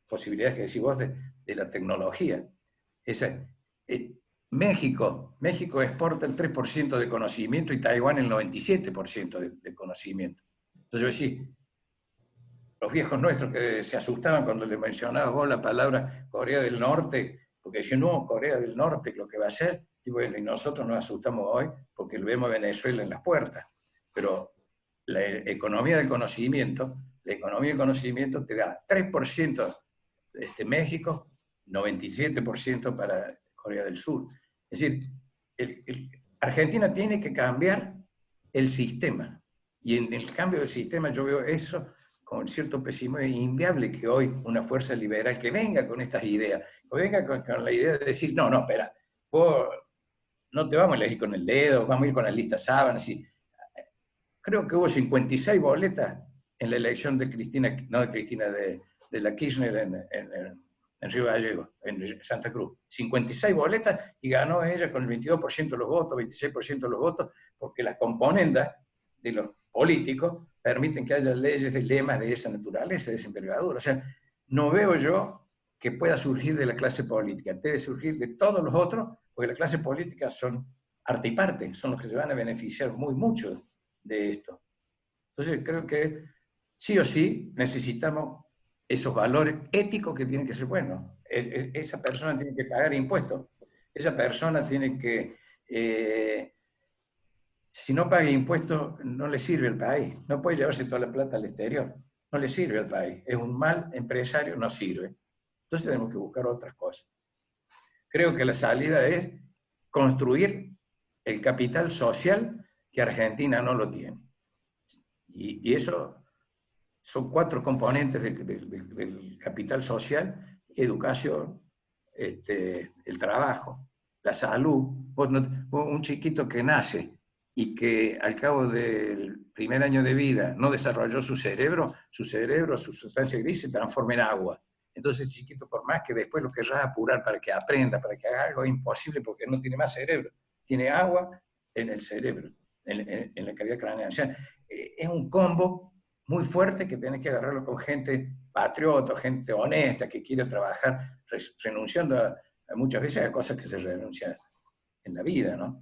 posibilidades que decís vos de la tecnología. México exporta el 3% de conocimiento y Taiwán el 97% de conocimiento. Entonces, yo decía, los viejos nuestros que se asustaban cuando le mencionabas vos la palabra Corea del Norte, porque si no, Corea del Norte lo que va a hacer, y bueno, y nosotros nos asustamos hoy porque vemos a Venezuela en las puertas, pero la economía del conocimiento te da 3% México, 97% para Corea del Sur. Es decir, Argentina tiene que cambiar el sistema, y en el cambio del sistema yo veo eso con cierto pesimismo. Es inviable que hoy una fuerza liberal que venga con estas ideas, que venga con la idea de decir, no, espera, vos no te vamos a elegir con el dedo, vamos a ir con la lista sábanas. Creo que hubo 56 boletas en la elección de Cristina, no de Cristina, de la Kirchner en Río Gallegos, en Santa Cruz. 56 boletas y ganó ella con el 22% de los votos, 26% de los votos, porque las componendas de los políticos permiten que haya leyes de lemas de esa naturaleza, de esa envergadura. O sea, no veo yo que pueda surgir de la clase política, debe surgir de todos los otros, porque la clase política son arte y parte, son los que se van a beneficiar mucho de esto. Entonces creo que sí o sí necesitamos esos valores éticos que tienen que ser buenos. Esa persona tiene que pagar impuestos, esa persona tiene que... si no paga impuestos, no le sirve al país. No puede llevarse toda la plata al exterior. No le sirve al país. Es un mal empresario, no sirve. Entonces tenemos que buscar otras cosas. Creo que la salida es construir el capital social que Argentina no lo tiene. Y eso son 4 componentes del capital social: educación, el trabajo, la salud. Un chiquito que nace y que al cabo del primer año de vida no desarrolló su cerebro, su sustancia gris se transforma en agua. Entonces, chiquito, por más que después lo querrás apurar para que aprenda, para que haga algo, es imposible porque no tiene más cerebro. Tiene agua en el cerebro, en la cavidad craneal. O sea, es un combo muy fuerte que tenés que agarrarlo con gente patriota, gente honesta, que quiere trabajar, renunciando a muchas veces a cosas que se renuncian en la vida, ¿no?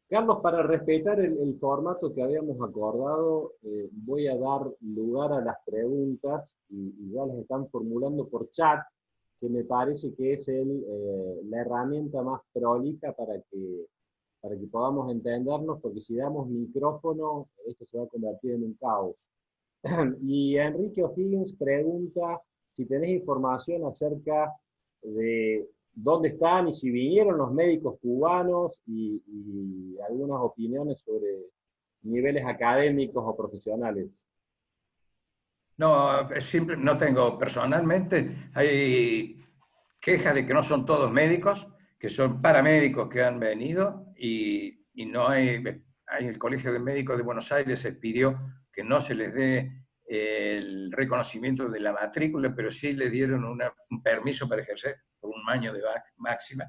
Carlos, para respetar el formato que habíamos acordado, voy a dar lugar a las preguntas y ya las están formulando por chat, que me parece que es la herramienta más prolija para que podamos entendernos, porque si damos micrófono, esto se va a convertir en un caos. Y Enrique O'Higgins pregunta si tenés información acerca de dónde están y si vinieron los médicos cubanos y algunas opiniones sobre niveles académicos o profesionales. No, no tengo personalmente. Hay quejas de que no son todos médicos, que son paramédicos que han venido y no hay el Colegio de Médicos de Buenos Aires se pidió que no se les dé el reconocimiento de la matrícula, pero sí le dieron un permiso para ejercer por un año de máxima.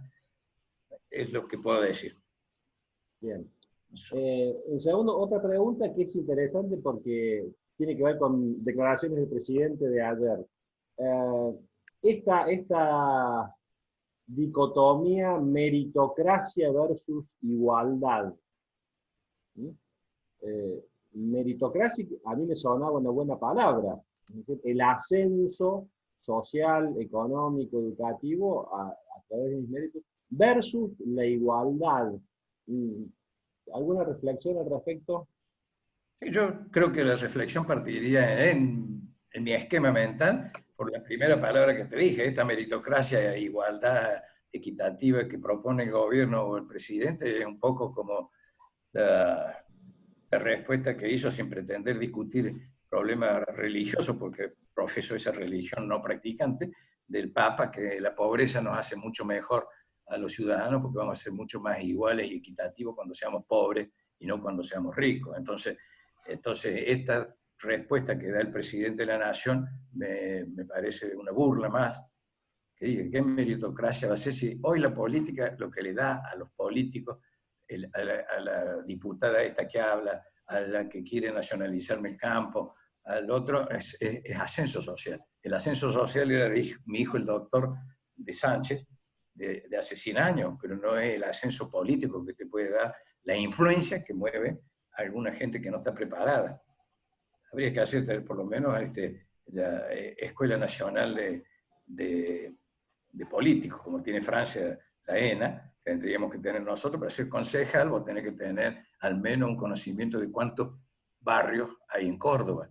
Es lo que puedo decir. Bien. En segundo, otra pregunta que es interesante porque tiene que ver con declaraciones del presidente de ayer. Esta dicotomía meritocracia versus igualdad. Meritocracia a mí me sonaba una buena palabra. Es decir, el ascenso social, económico, educativo a través de mis méritos versus la igualdad. ¿Alguna reflexión al respecto? Yo creo que la reflexión partiría en mi esquema mental por la primera palabra que te dije, esta meritocracia e igualdad equitativa que propone el gobierno o el presidente es un poco como la respuesta que hizo sin pretender discutir problemas religiosos, porque profeso esa religión no practicante, del Papa, que la pobreza nos hace mucho mejor a los ciudadanos porque vamos a ser mucho más iguales y equitativos cuando seamos pobres y no cuando seamos ricos. Entonces esta respuesta que da el presidente de la Nación me parece una burla más, que diga, ¿qué meritocracia va a ser si hoy la política lo que le da a los políticos, a la diputada esta que habla, a la que quiere nacionalizarme el campo, al otro, es ascenso social. El ascenso social era de mi hijo, el doctor de Sánchez, de hace 100 años, pero no es el ascenso político que te puede dar la influencia que mueve a alguna gente que no está preparada. Habría que hacer por lo menos la Escuela Nacional de de políticos, como tiene Francia, la ENA, que tendríamos que tener nosotros. Para ser concejal vos tenés que tener al menos un conocimiento de cuántos barrios hay en Córdoba.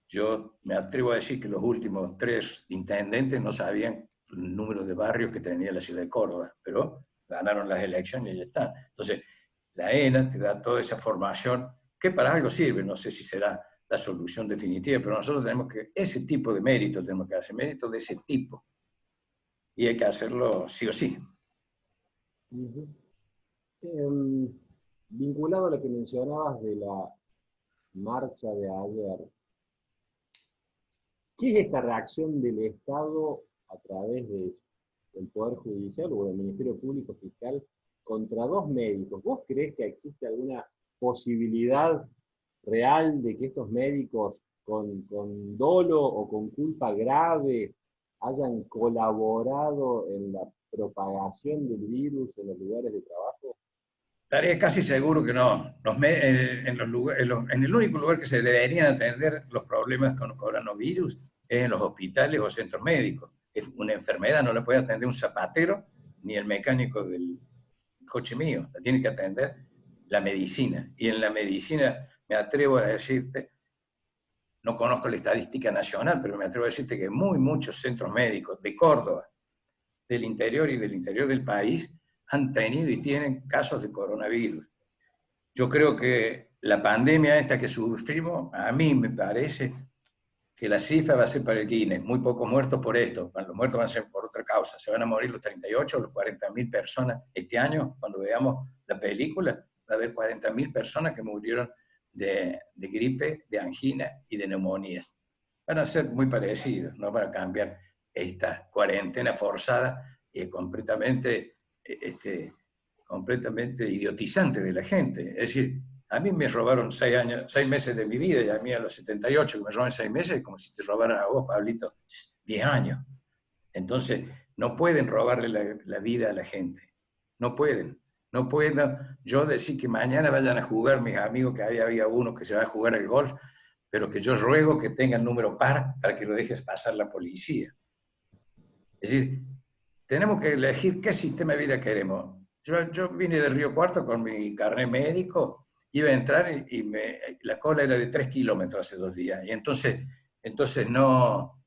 Yo me atrevo a decir que los últimos 3 intendentes no sabían el número de barrios que tenía la ciudad de Córdoba, pero ganaron las elecciones y ya está. Entonces, la ENA te da toda esa formación que para algo sirve, no sé si será la solución definitiva, pero nosotros tenemos que, ese tipo de mérito, tenemos que hacer mérito de ese tipo, y hay que hacerlo sí o sí. Uh-huh. Vinculado a lo que mencionabas de la marcha de ayer, ¿qué es esta reacción del Estado a través del Poder Judicial o del Ministerio Público Fiscal contra 2 médicos? ¿Vos creés que existe alguna posibilidad real de que estos médicos con dolo o con culpa grave hayan colaborado en la propagación del virus en los lugares de trabajo? Estaré casi seguro que no. En el único lugar que se deberían atender los problemas con coronavirus es en los hospitales o centros médicos. Es una enfermedad, no la puede atender un zapatero ni el mecánico del coche mío. La tiene que atender la medicina. Y en la medicina me atrevo a decirte, no conozco la estadística nacional, pero me atrevo a decirte que muchos centros médicos de Córdoba, del interior y del interior del país, han tenido y tienen casos de coronavirus. Yo creo que la pandemia esta que sufrimos, a mí me parece que la cifra va a ser para el Guinness, muy pocos muertos por esto, los muertos van a ser por otra causa, se van a morir los 38 o los 40.000 personas este año, cuando veamos la película, va a haber 40.000 personas que murieron de gripe, de angina y de neumonías. Van a ser muy parecidos, no van a cambiar esta cuarentena forzada y completamente idiotizante de la gente. Es decir, a mí me robaron 6 meses de mi vida, y a mí a los 78 que me roban 6 meses, es como si te robaran a vos, Pablito, 10 años. Entonces, no pueden robarle la vida a la gente. No pueden. No puedo yo decir que mañana vayan a jugar mis amigos, que había uno que se va a jugar al golf, pero que yo ruego que tengan número par para que lo dejes pasar la policía. Es decir, tenemos que elegir qué sistema de vida queremos. Yo vine de Río Cuarto con mi carnet médico, iba a entrar y la cola era de 3 kilómetros hace 2 días. Y entonces no,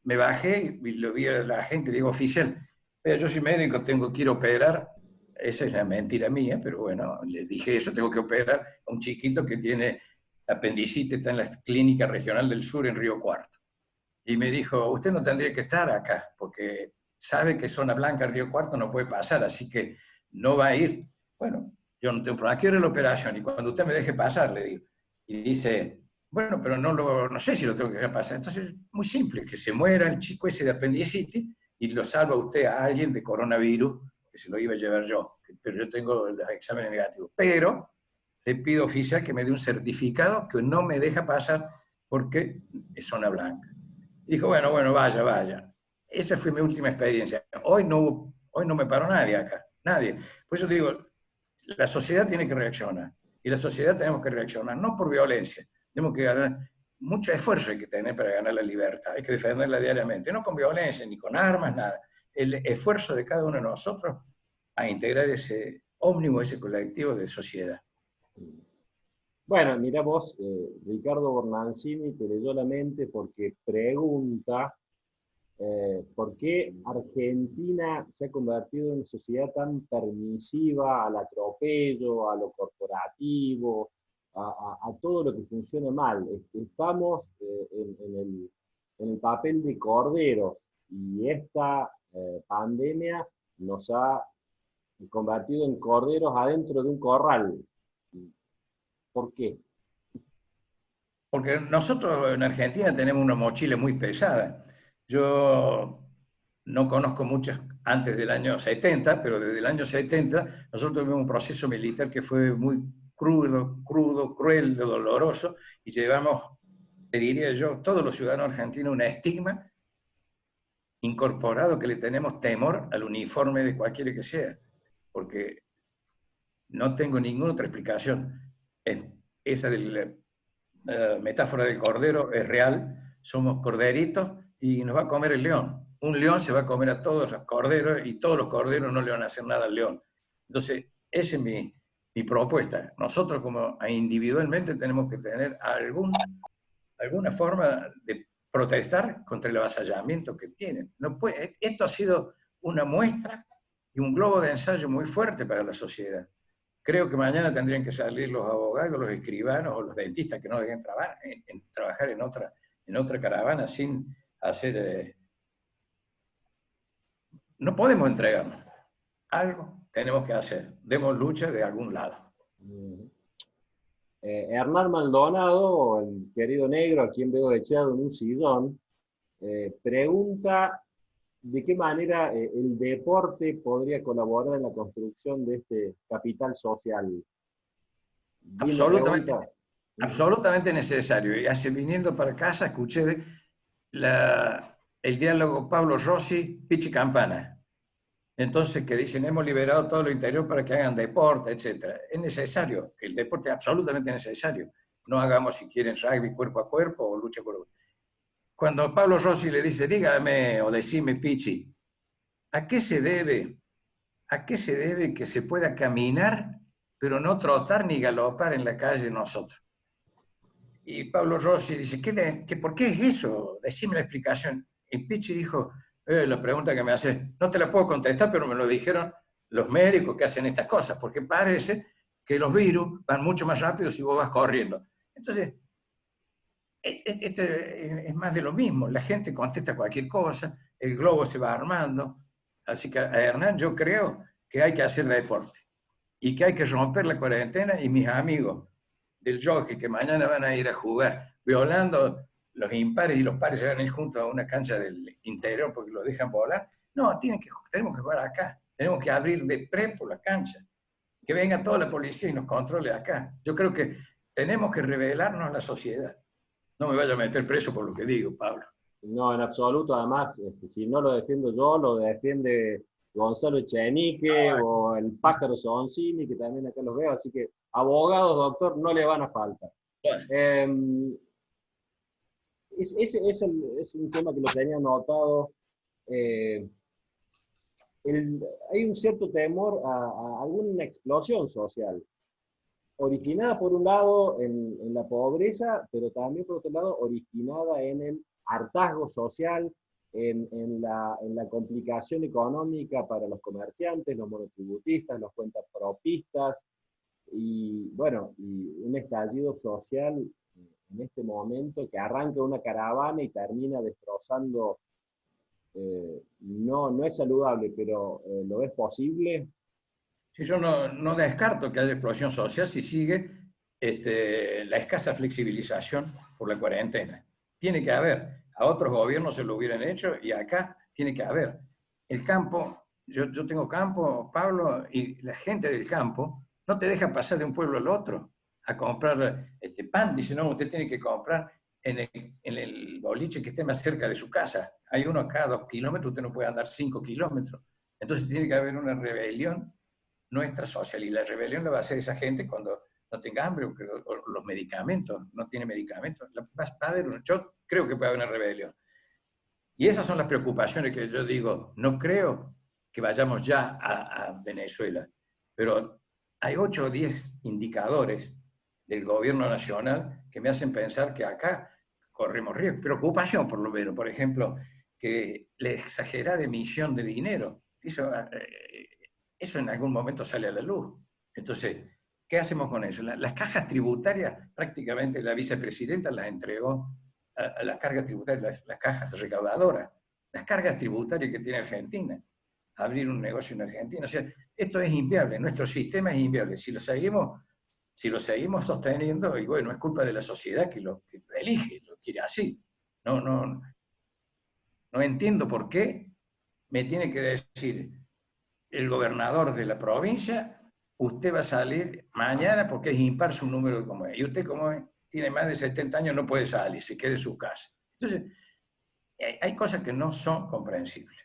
me bajé y lo vi a la gente, digo, oficial, yo soy médico, quiero operar. Esa es la mentira mía, pero bueno, le dije eso, tengo que operar a un chiquito que tiene apendicitis, está en la clínica regional del sur en Río Cuarto. Y me dijo, usted no tendría que estar acá, porque sabe que zona blanca, Río Cuarto, no puede pasar, así que no va a ir. Bueno, yo no tengo problema, quiero la operación, y cuando usted me deje pasar, le digo. Y dice, bueno, pero no sé si lo tengo que dejar pasar. Entonces, muy simple, que se muera el chico ese de apendicitis y lo salva usted a alguien de coronavirus, que se lo iba a llevar yo, pero yo tengo los exámenes negativos. Pero le pido oficial que me dé un certificado que no me deja pasar porque es zona blanca. Dijo, bueno, vaya. Esa fue mi última experiencia. Hoy no me paró nadie acá, nadie. Por eso digo, la sociedad tiene que reaccionar. Y la sociedad tenemos que reaccionar, no por violencia. Tenemos que ganar, mucho esfuerzo hay que tener para ganar la libertad. Hay que defenderla diariamente, no con violencia, ni con armas, nada. El esfuerzo de cada uno de nosotros a integrar ese ómnibus, ese colectivo de sociedad. Bueno, mira vos, Ricardo Bornancini te leyó la mente porque pregunta por qué Argentina se ha convertido en una sociedad tan permisiva al atropello, a lo corporativo, a todo lo que funciona mal. Estamos en el papel de corderos y esta pandemia nos ha convertido en corderos adentro de un corral. ¿Por qué? Porque nosotros en Argentina tenemos una mochila muy pesada. Yo no conozco muchas antes del año 70, pero desde el año 70 nosotros tuvimos un proceso militar que fue muy crudo, cruel, doloroso, y llevamos, te diría yo, todos los ciudadanos argentinos un estigma incorporado que le tenemos temor al uniforme de cualquiera que sea, porque no tengo ninguna otra explicación. Esa de la metáfora del cordero es real, somos corderitos y nos va a comer el león. un león se va a comer a todos los corderos y todos los corderos no le van a hacer nada al león. Entonces, esa es mi propuesta. Nosotros como individualmente tenemos que tener alguna forma de protestar contra el avasallamiento que tienen. No puede, esto ha sido una muestra y un globo de ensayo muy fuerte para la sociedad. Creo que mañana tendrían que salir los abogados, los escribanos o los dentistas que no dejen trabajar en otra caravana sin hacer... no podemos entregarnos. Algo tenemos que hacer. Demos lucha de algún lado. Hernán Maldonado, el querido negro, a quien veo echado en un sillón, pregunta de qué manera el deporte podría colaborar en la construcción de este capital social. Absolutamente necesario. Y hace viniendo para casa escuché el diálogo Pablo Rossi, Pichi Campana. Entonces, que dicen, hemos liberado todo lo interior para que hagan deporte, etc. Es necesario, el deporte es absolutamente necesario. No hagamos, si quieren, rugby cuerpo a cuerpo o lucha cuerpo. Cuando Pablo Rossi le dice, dígame o decime, Pichi, ¿a qué se debe que se pueda caminar, pero no trotar ni galopar en la calle nosotros? Y Pablo Rossi dice, ¿por qué es eso? Decime la explicación. Y Pichi dijo, la pregunta que me haces, no te la puedo contestar, pero me lo dijeron los médicos que hacen estas cosas, porque parece que los virus van mucho más rápido si vos vas corriendo. Entonces, esto es más de lo mismo. La gente contesta cualquier cosa, el globo se va armando. Así que, Hernán, yo creo que hay que hacer deporte y que hay que romper la cuarentena, y mis amigos del jockey que mañana van a ir a jugar violando los impares y los pares se van a ir juntos a una cancha del interior porque los dejan volar. No, tenemos que jugar acá. Tenemos que abrir de prepo la cancha. Que venga toda la policía y nos controle acá. Yo creo que tenemos que revelarnos a la sociedad. No me vaya a meter preso por lo que digo, Pablo. No, en absoluto. Además, si no lo defiendo yo, lo defiende Gonzalo Echenique o el pájaro Soncini, que también acá los veo. Así que abogados, doctor, no le van a faltar. Bueno. Es un tema que lo tenía anotado. Hay un cierto temor a alguna explosión social, originada por un lado en la pobreza, pero también por otro lado originada en el hartazgo social, en la complicación económica para los comerciantes, los monotributistas, los cuentapropistas, y bueno, y un estallido social en este momento que arranca una caravana y termina destrozando. No es saludable, pero ¿lo es posible? Sí, yo no descarto que haya explosión social si sigue la escasa flexibilización por la cuarentena. Tiene que haber. A otros gobiernos se lo hubieran hecho y acá tiene que haber. El campo, yo tengo campo, Pablo, y la gente del campo no te deja pasar de un pueblo al otro a comprar pan. Dice, no, usted tiene que comprar en el boliche que esté más cerca de su casa. Hay uno cada 2 kilómetros, usted no puede andar 5 kilómetros. Entonces tiene que haber una rebelión nuestra social, y la rebelión la va a hacer esa gente cuando no tenga hambre o los medicamentos, no tiene medicamentos. Yo creo que puede haber una rebelión. Y esas son las preocupaciones que yo digo, no creo que vayamos ya a Venezuela, pero hay 8 o 10 indicadores del gobierno nacional que me hacen pensar que acá corremos riesgo. Preocupación, por lo menos, por ejemplo, que la exagerada emisión de dinero, eso en algún momento sale a la luz. Entonces, ¿qué hacemos con eso? Las cajas tributarias, prácticamente la vicepresidenta las entregó a las cargas tributarias, las cajas recaudadoras, las cargas tributarias que tiene Argentina, abrir un negocio en Argentina. O sea, esto es inviable, nuestro sistema es inviable. Si lo seguimos sosteniendo, y bueno, es culpa de la sociedad que lo elige, lo quiere así. No entiendo por qué me tiene que decir el gobernador de la provincia, usted va a salir mañana porque es impar su número como es. Y usted, como es, tiene más de 70 años, no puede salir, se quede en su casa. Entonces, hay cosas que no son comprensibles.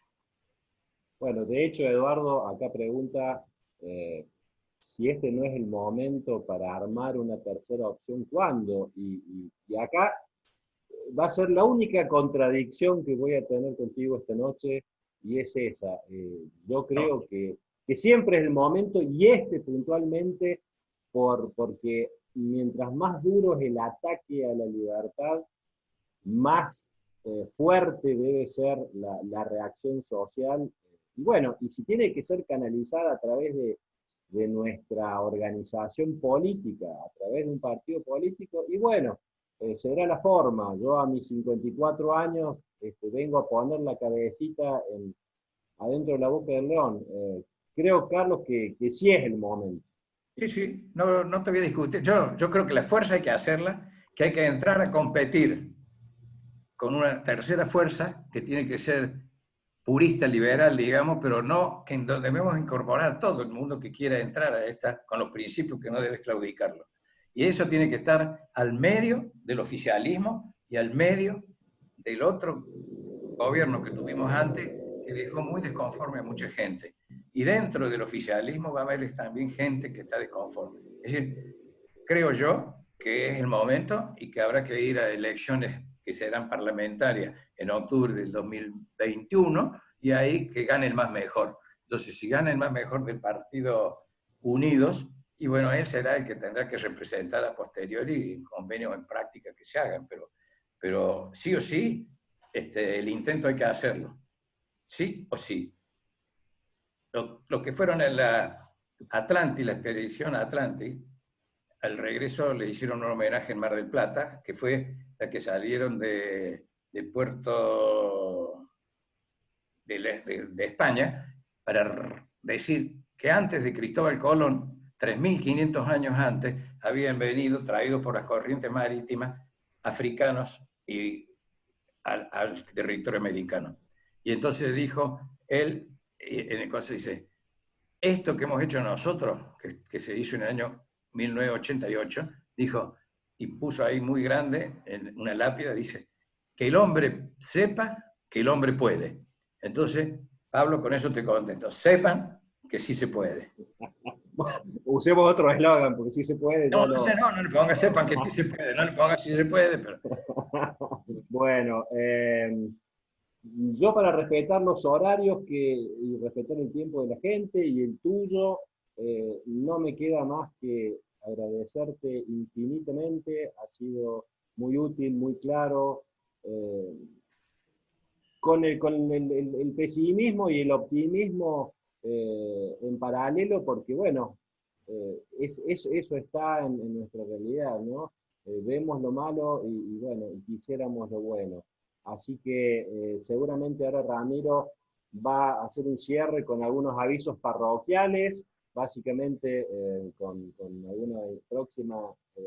Bueno, de hecho, Eduardo acá pregunta si este no es el momento para armar una tercera opción, ¿cuándo? Y acá va a ser la única contradicción que voy a tener contigo esta noche, y es esa. Yo No, creo que siempre es el momento, y este puntualmente, porque mientras más duro es el ataque a la libertad, más fuerte debe ser la reacción social. Y bueno, y si tiene que ser canalizada a través de nuestra organización política, a través de un partido político, y bueno, será la forma. Yo a mis 54 años vengo a poner la cabecita adentro de la boca del león. Creo, Carlos, que sí es el momento. sí, sí, no, no te voy a discutir. Yo creo que la fuerza hay que hacerla, que hay que entrar a competir con una tercera fuerza que tiene que ser purista, liberal, digamos, pero no, que debemos incorporar todo el mundo que quiera entrar a esta, con los principios que no debes claudicarlo. Y eso tiene que estar al medio del oficialismo y al medio del otro gobierno que tuvimos antes, que dejó muy desconforme a mucha gente. Y dentro del oficialismo va a haber también gente que está desconforme. Es decir, creo yo que es el momento y que habrá que ir a elecciones que serán parlamentarias en octubre del 2021 y ahí que gane el más mejor. Entonces, si gana el más mejor del partido Unidos, y bueno, él será el que tendrá que representar a posteriori en convenios en práctica que se hagan, pero sí o sí, el intento hay que hacerlo. Sí o sí. Lo que fueron en la Atlantis, la expedición a Atlantis, al regreso le hicieron un homenaje en Mar del Plata, que fue la que salieron de Puerto de España, para decir que antes de Cristóbal Colón, 3.500 años antes, habían venido, traídos por las corrientes marítimas, africanos al territorio americano. Y entonces dijo él, en el cual se dice, esto que hemos hecho nosotros, que se hizo en el año 1988, dijo, y puso ahí muy grande, en una lápida, dice, que el hombre sepa que el hombre puede. Entonces, Pablo, con eso te contesto, sepan que sí se puede. Usemos otro eslogan, porque sí se puede, No, ya no, lo... no le pongas sepan que sí se puede, no le pongas sí se puede, pero... Bueno, yo para respetar los horarios y respetar el tiempo de la gente y el tuyo, no me queda más que agradecerte infinitamente. Ha sido muy útil, muy claro, con el pesimismo y el optimismo en paralelo, porque bueno, eso está en nuestra realidad, ¿no? Vemos lo malo y bueno, quisiéramos lo bueno. Así que seguramente ahora Ramiro va a hacer un cierre con algunos avisos parroquiales, básicamente con alguna próxima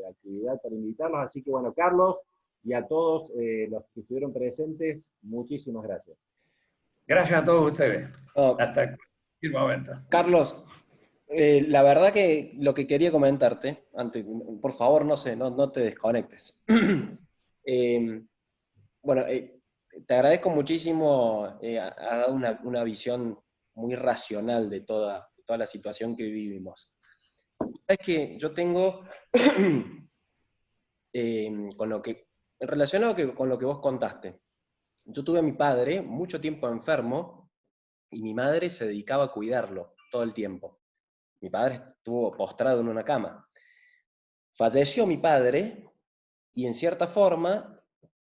actividad para invitarlos. Así que bueno, Carlos, y a todos los que estuvieron presentes, muchísimas gracias. Gracias a todos ustedes. No, Hasta el momento. Carlos, la verdad que lo que quería comentarte, antes, por favor, no sé, no te desconectes. Eh, bueno, te agradezco muchísimo, has dado una visión muy racional de toda la situación que vivimos. Es que yo tengo, con lo que, relacionado con lo que vos contaste, yo tuve a mi padre mucho tiempo enfermo y mi madre se dedicaba a cuidarlo todo el tiempo. Mi padre estuvo postrado en una cama. Falleció mi padre y en cierta forma,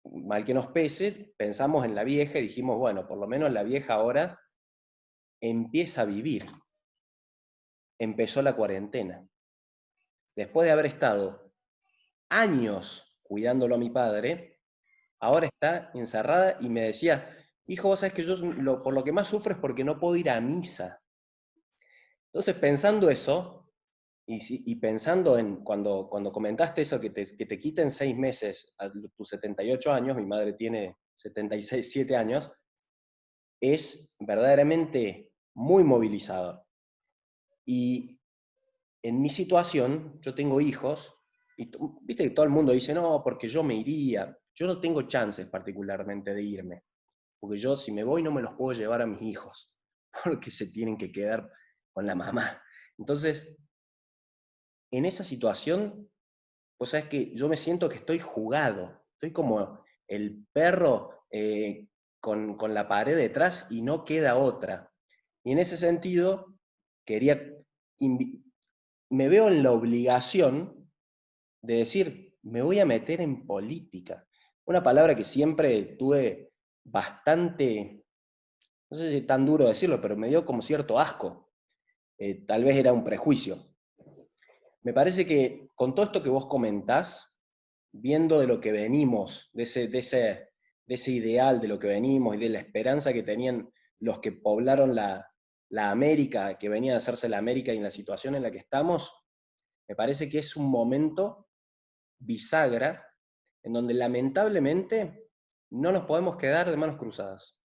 mal que nos pese, pensamos en la vieja y dijimos, bueno, por lo menos la vieja ahora empieza a vivir. Empezó la cuarentena. Después de haber estado años cuidándolo a mi padre, ahora está encerrada y me decía, hijo, vos sabés que yo por lo que más sufro es porque no puedo ir a misa. Entonces, pensando eso, y pensando en cuando comentaste eso, que te quiten 6 meses a tus 78 años, mi madre tiene 76, 7 años, es verdaderamente muy movilizador. Y en mi situación, yo tengo hijos, y viste que todo el mundo dice, no, porque yo me iría. Yo no tengo chances particularmente de irme, porque yo si me voy no me los puedo llevar a mis hijos, porque se tienen que quedar con la mamá. Entonces, en esa situación, pues sabes que yo me siento que estoy jugado, estoy como el perro con la pared detrás y no queda otra. Y en ese sentido, me veo en la obligación de decir, me voy a meter en política. Una palabra que siempre tuve bastante, no sé si es tan duro decirlo, pero me dio como cierto asco. Tal vez era un prejuicio. Me parece que con todo esto que vos comentás, viendo de lo que venimos, de ese ideal de lo que venimos y de la esperanza que tenían los que poblaron la América, que venían a hacerse la América y en la situación en la que estamos, me parece que es un momento bisagra en donde lamentablemente no nos podemos quedar de manos cruzadas,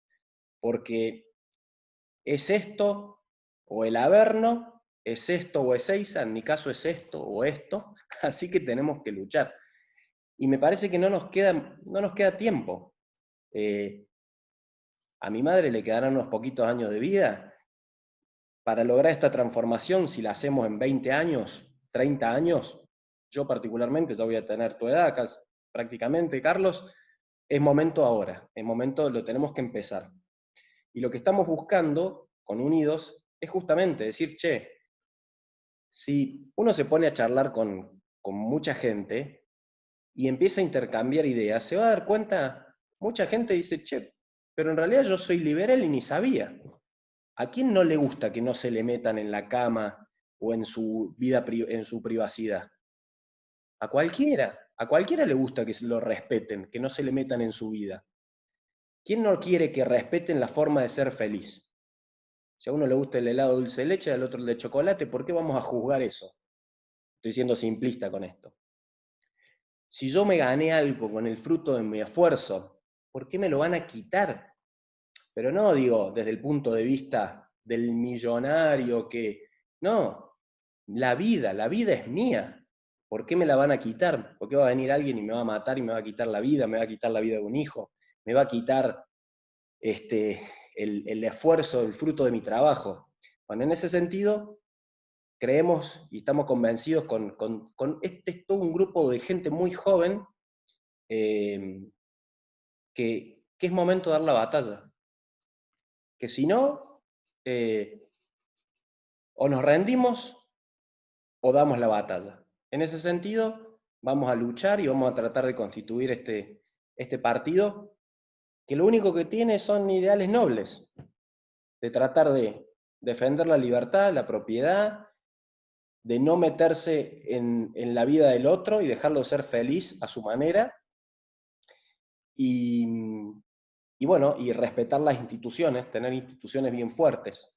porque es esto o el Averno, es esto o Ezeiza, en mi caso es esto o esto, así que tenemos que luchar. Y me parece que no nos queda tiempo. A mi madre le quedarán unos poquitos años de vida. Para lograr esta transformación, si la hacemos en 20 años, 30 años, yo particularmente, ya voy a tener tu edad acá, prácticamente, Carlos, es momento ahora, es momento, lo tenemos que empezar. Y lo que estamos buscando con Unidos es justamente decir, che, si uno se pone a charlar con mucha gente y empieza a intercambiar ideas, se va a dar cuenta, mucha gente dice, che, pero en realidad yo soy liberal y ni sabía. ¿A quién no le gusta que no se le metan en la cama o en su vida, en su privacidad? A cualquiera le gusta que lo respeten, que no se le metan en su vida. ¿Quién no quiere que respeten la forma de ser feliz? Si a uno le gusta el helado dulce de leche, al otro el de chocolate, ¿por qué vamos a juzgar eso? Estoy siendo simplista con esto. Si yo me gané algo con el fruto de mi esfuerzo, ¿por qué me lo van a quitar? Pero no digo desde el punto de vista del millonario que... No, la vida es mía. ¿Por qué me la van a quitar? ¿Por qué va a venir alguien y me va a matar y me va a quitar la vida? ¿Me va a quitar la vida de un hijo? ¿Me va a quitar el esfuerzo, el fruto de mi trabajo? Bueno, en ese sentido, creemos y estamos convencidos este es todo un grupo de gente muy joven que es momento de dar la batalla. Que si no, o nos rendimos o damos la batalla. En ese sentido, vamos a luchar y vamos a tratar de constituir este partido, que lo único que tiene son ideales nobles, de tratar de defender la libertad, la propiedad, de no meterse en la vida del otro y dejarlo ser feliz a su manera, y bueno, y respetar las instituciones, tener instituciones bien fuertes.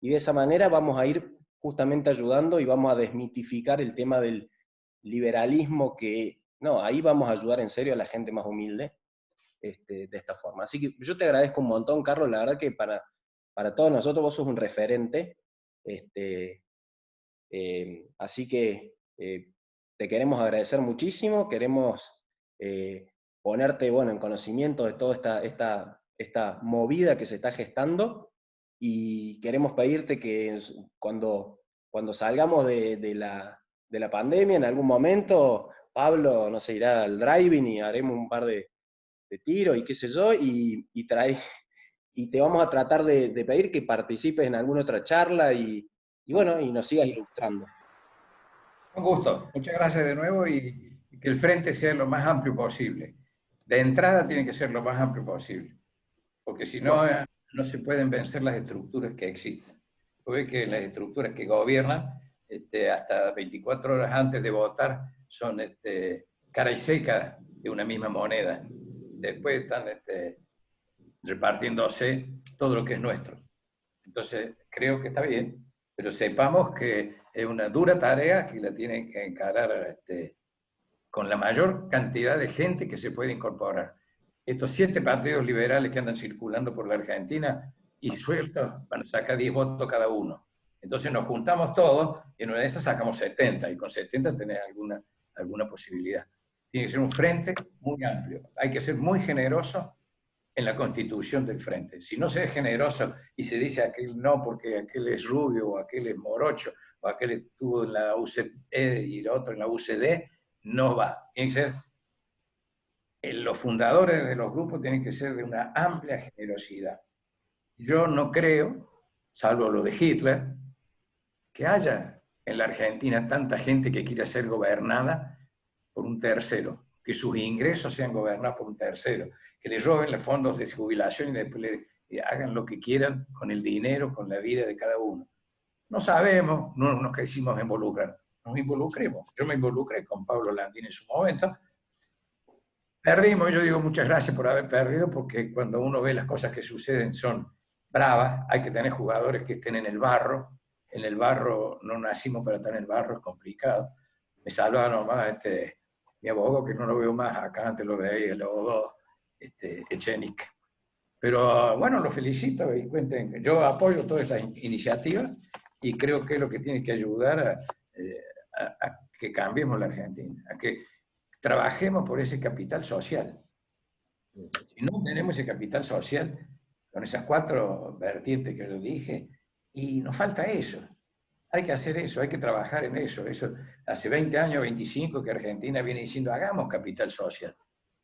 Y de esa manera vamos a ir justamente ayudando y vamos a desmitificar el tema del liberalismo que, no, ahí vamos a ayudar en serio a la gente más humilde de esta forma. Así que yo te agradezco un montón, Carlos, la verdad que para todos nosotros vos sos un referente, así que te queremos agradecer muchísimo, queremos ponerte bueno, en conocimiento de toda esta movida que se está gestando, y queremos pedirte que cuando salgamos de la pandemia, en algún momento, Pablo, no sé, irá al driving y haremos un par de tiros y qué sé yo, y te vamos a tratar de pedir que participes en alguna otra charla y bueno, y nos sigas ilustrando. Un gusto. Muchas gracias de nuevo y que el frente sea lo más amplio posible. De entrada tiene que ser lo más amplio posible, porque si no, no se pueden vencer las estructuras que existen. Porque que las estructuras que gobiernan, hasta 24 horas antes de votar, son cara y seca de una misma moneda. Después están repartiéndose todo lo que es nuestro. Entonces, creo que está bien, pero sepamos que es una dura tarea que la tienen que encarar con la mayor cantidad de gente que se puede incorporar. Estos 7 partidos liberales que andan circulando por la Argentina y sueltos van a sacar 10 votos cada uno. Entonces nos juntamos todos y en una de esas sacamos 70 y con 70 tenés alguna posibilidad. Tiene que ser un frente muy amplio. Hay que ser muy generoso en la constitución del frente. Si no se es generoso y se dice aquel no porque aquel es rubio o aquel es morocho o aquel estuvo en la UCE y el otro en la UCD, no va. Tiene que ser los fundadores de los grupos tienen que ser de una amplia generosidad. Yo no creo, salvo lo de Hitler, que haya en la Argentina tanta gente que quiera ser gobernada por un tercero, que sus ingresos sean gobernados por un tercero, que le roben los fondos de jubilación y después hagan lo que quieran con el dinero, con la vida de cada uno. No sabemos, no nos quisimos involucrar. Nos involucremos. Yo me involucré con Pablo Landín en su momento. Perdimos, yo digo muchas gracias por haber perdido, porque cuando uno ve las cosas que suceden son bravas, hay que tener jugadores que estén en el barro. En el barro, no nacimos para estar en el barro, es complicado. Me salva nomás mi abogado, que no lo veo más acá, antes lo veía, el abogado Echenique. Pero bueno, lo felicito y cuenten, yo apoyo todas estas iniciativas y creo que es lo que tiene que ayudar a que cambiemos la Argentina, a que trabajemos por ese capital social. Si no tenemos ese capital social, con esas 4 vertientes que yo dije, y nos falta eso. Hay que hacer eso, hay que trabajar en eso. Eso hace 20 años, 25, que Argentina viene diciendo, hagamos capital social.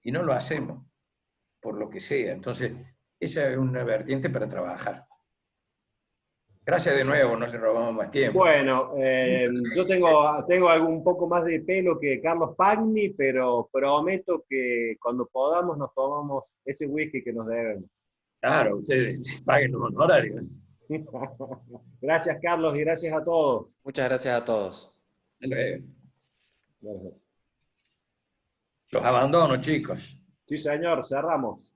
Y no lo hacemos, por lo que sea. Entonces, esa es una vertiente para trabajar. Gracias de nuevo, no le robamos más tiempo. Bueno, yo tengo un poco más de pelo que Carlos Pagni, pero prometo que cuando podamos nos tomamos ese whisky que nos debemos. Claro, ustedes paguen los honorarios. Gracias, Carlos, y gracias a todos. Muchas gracias a todos. Gracias. Los abandono, chicos. Sí, señor, cerramos.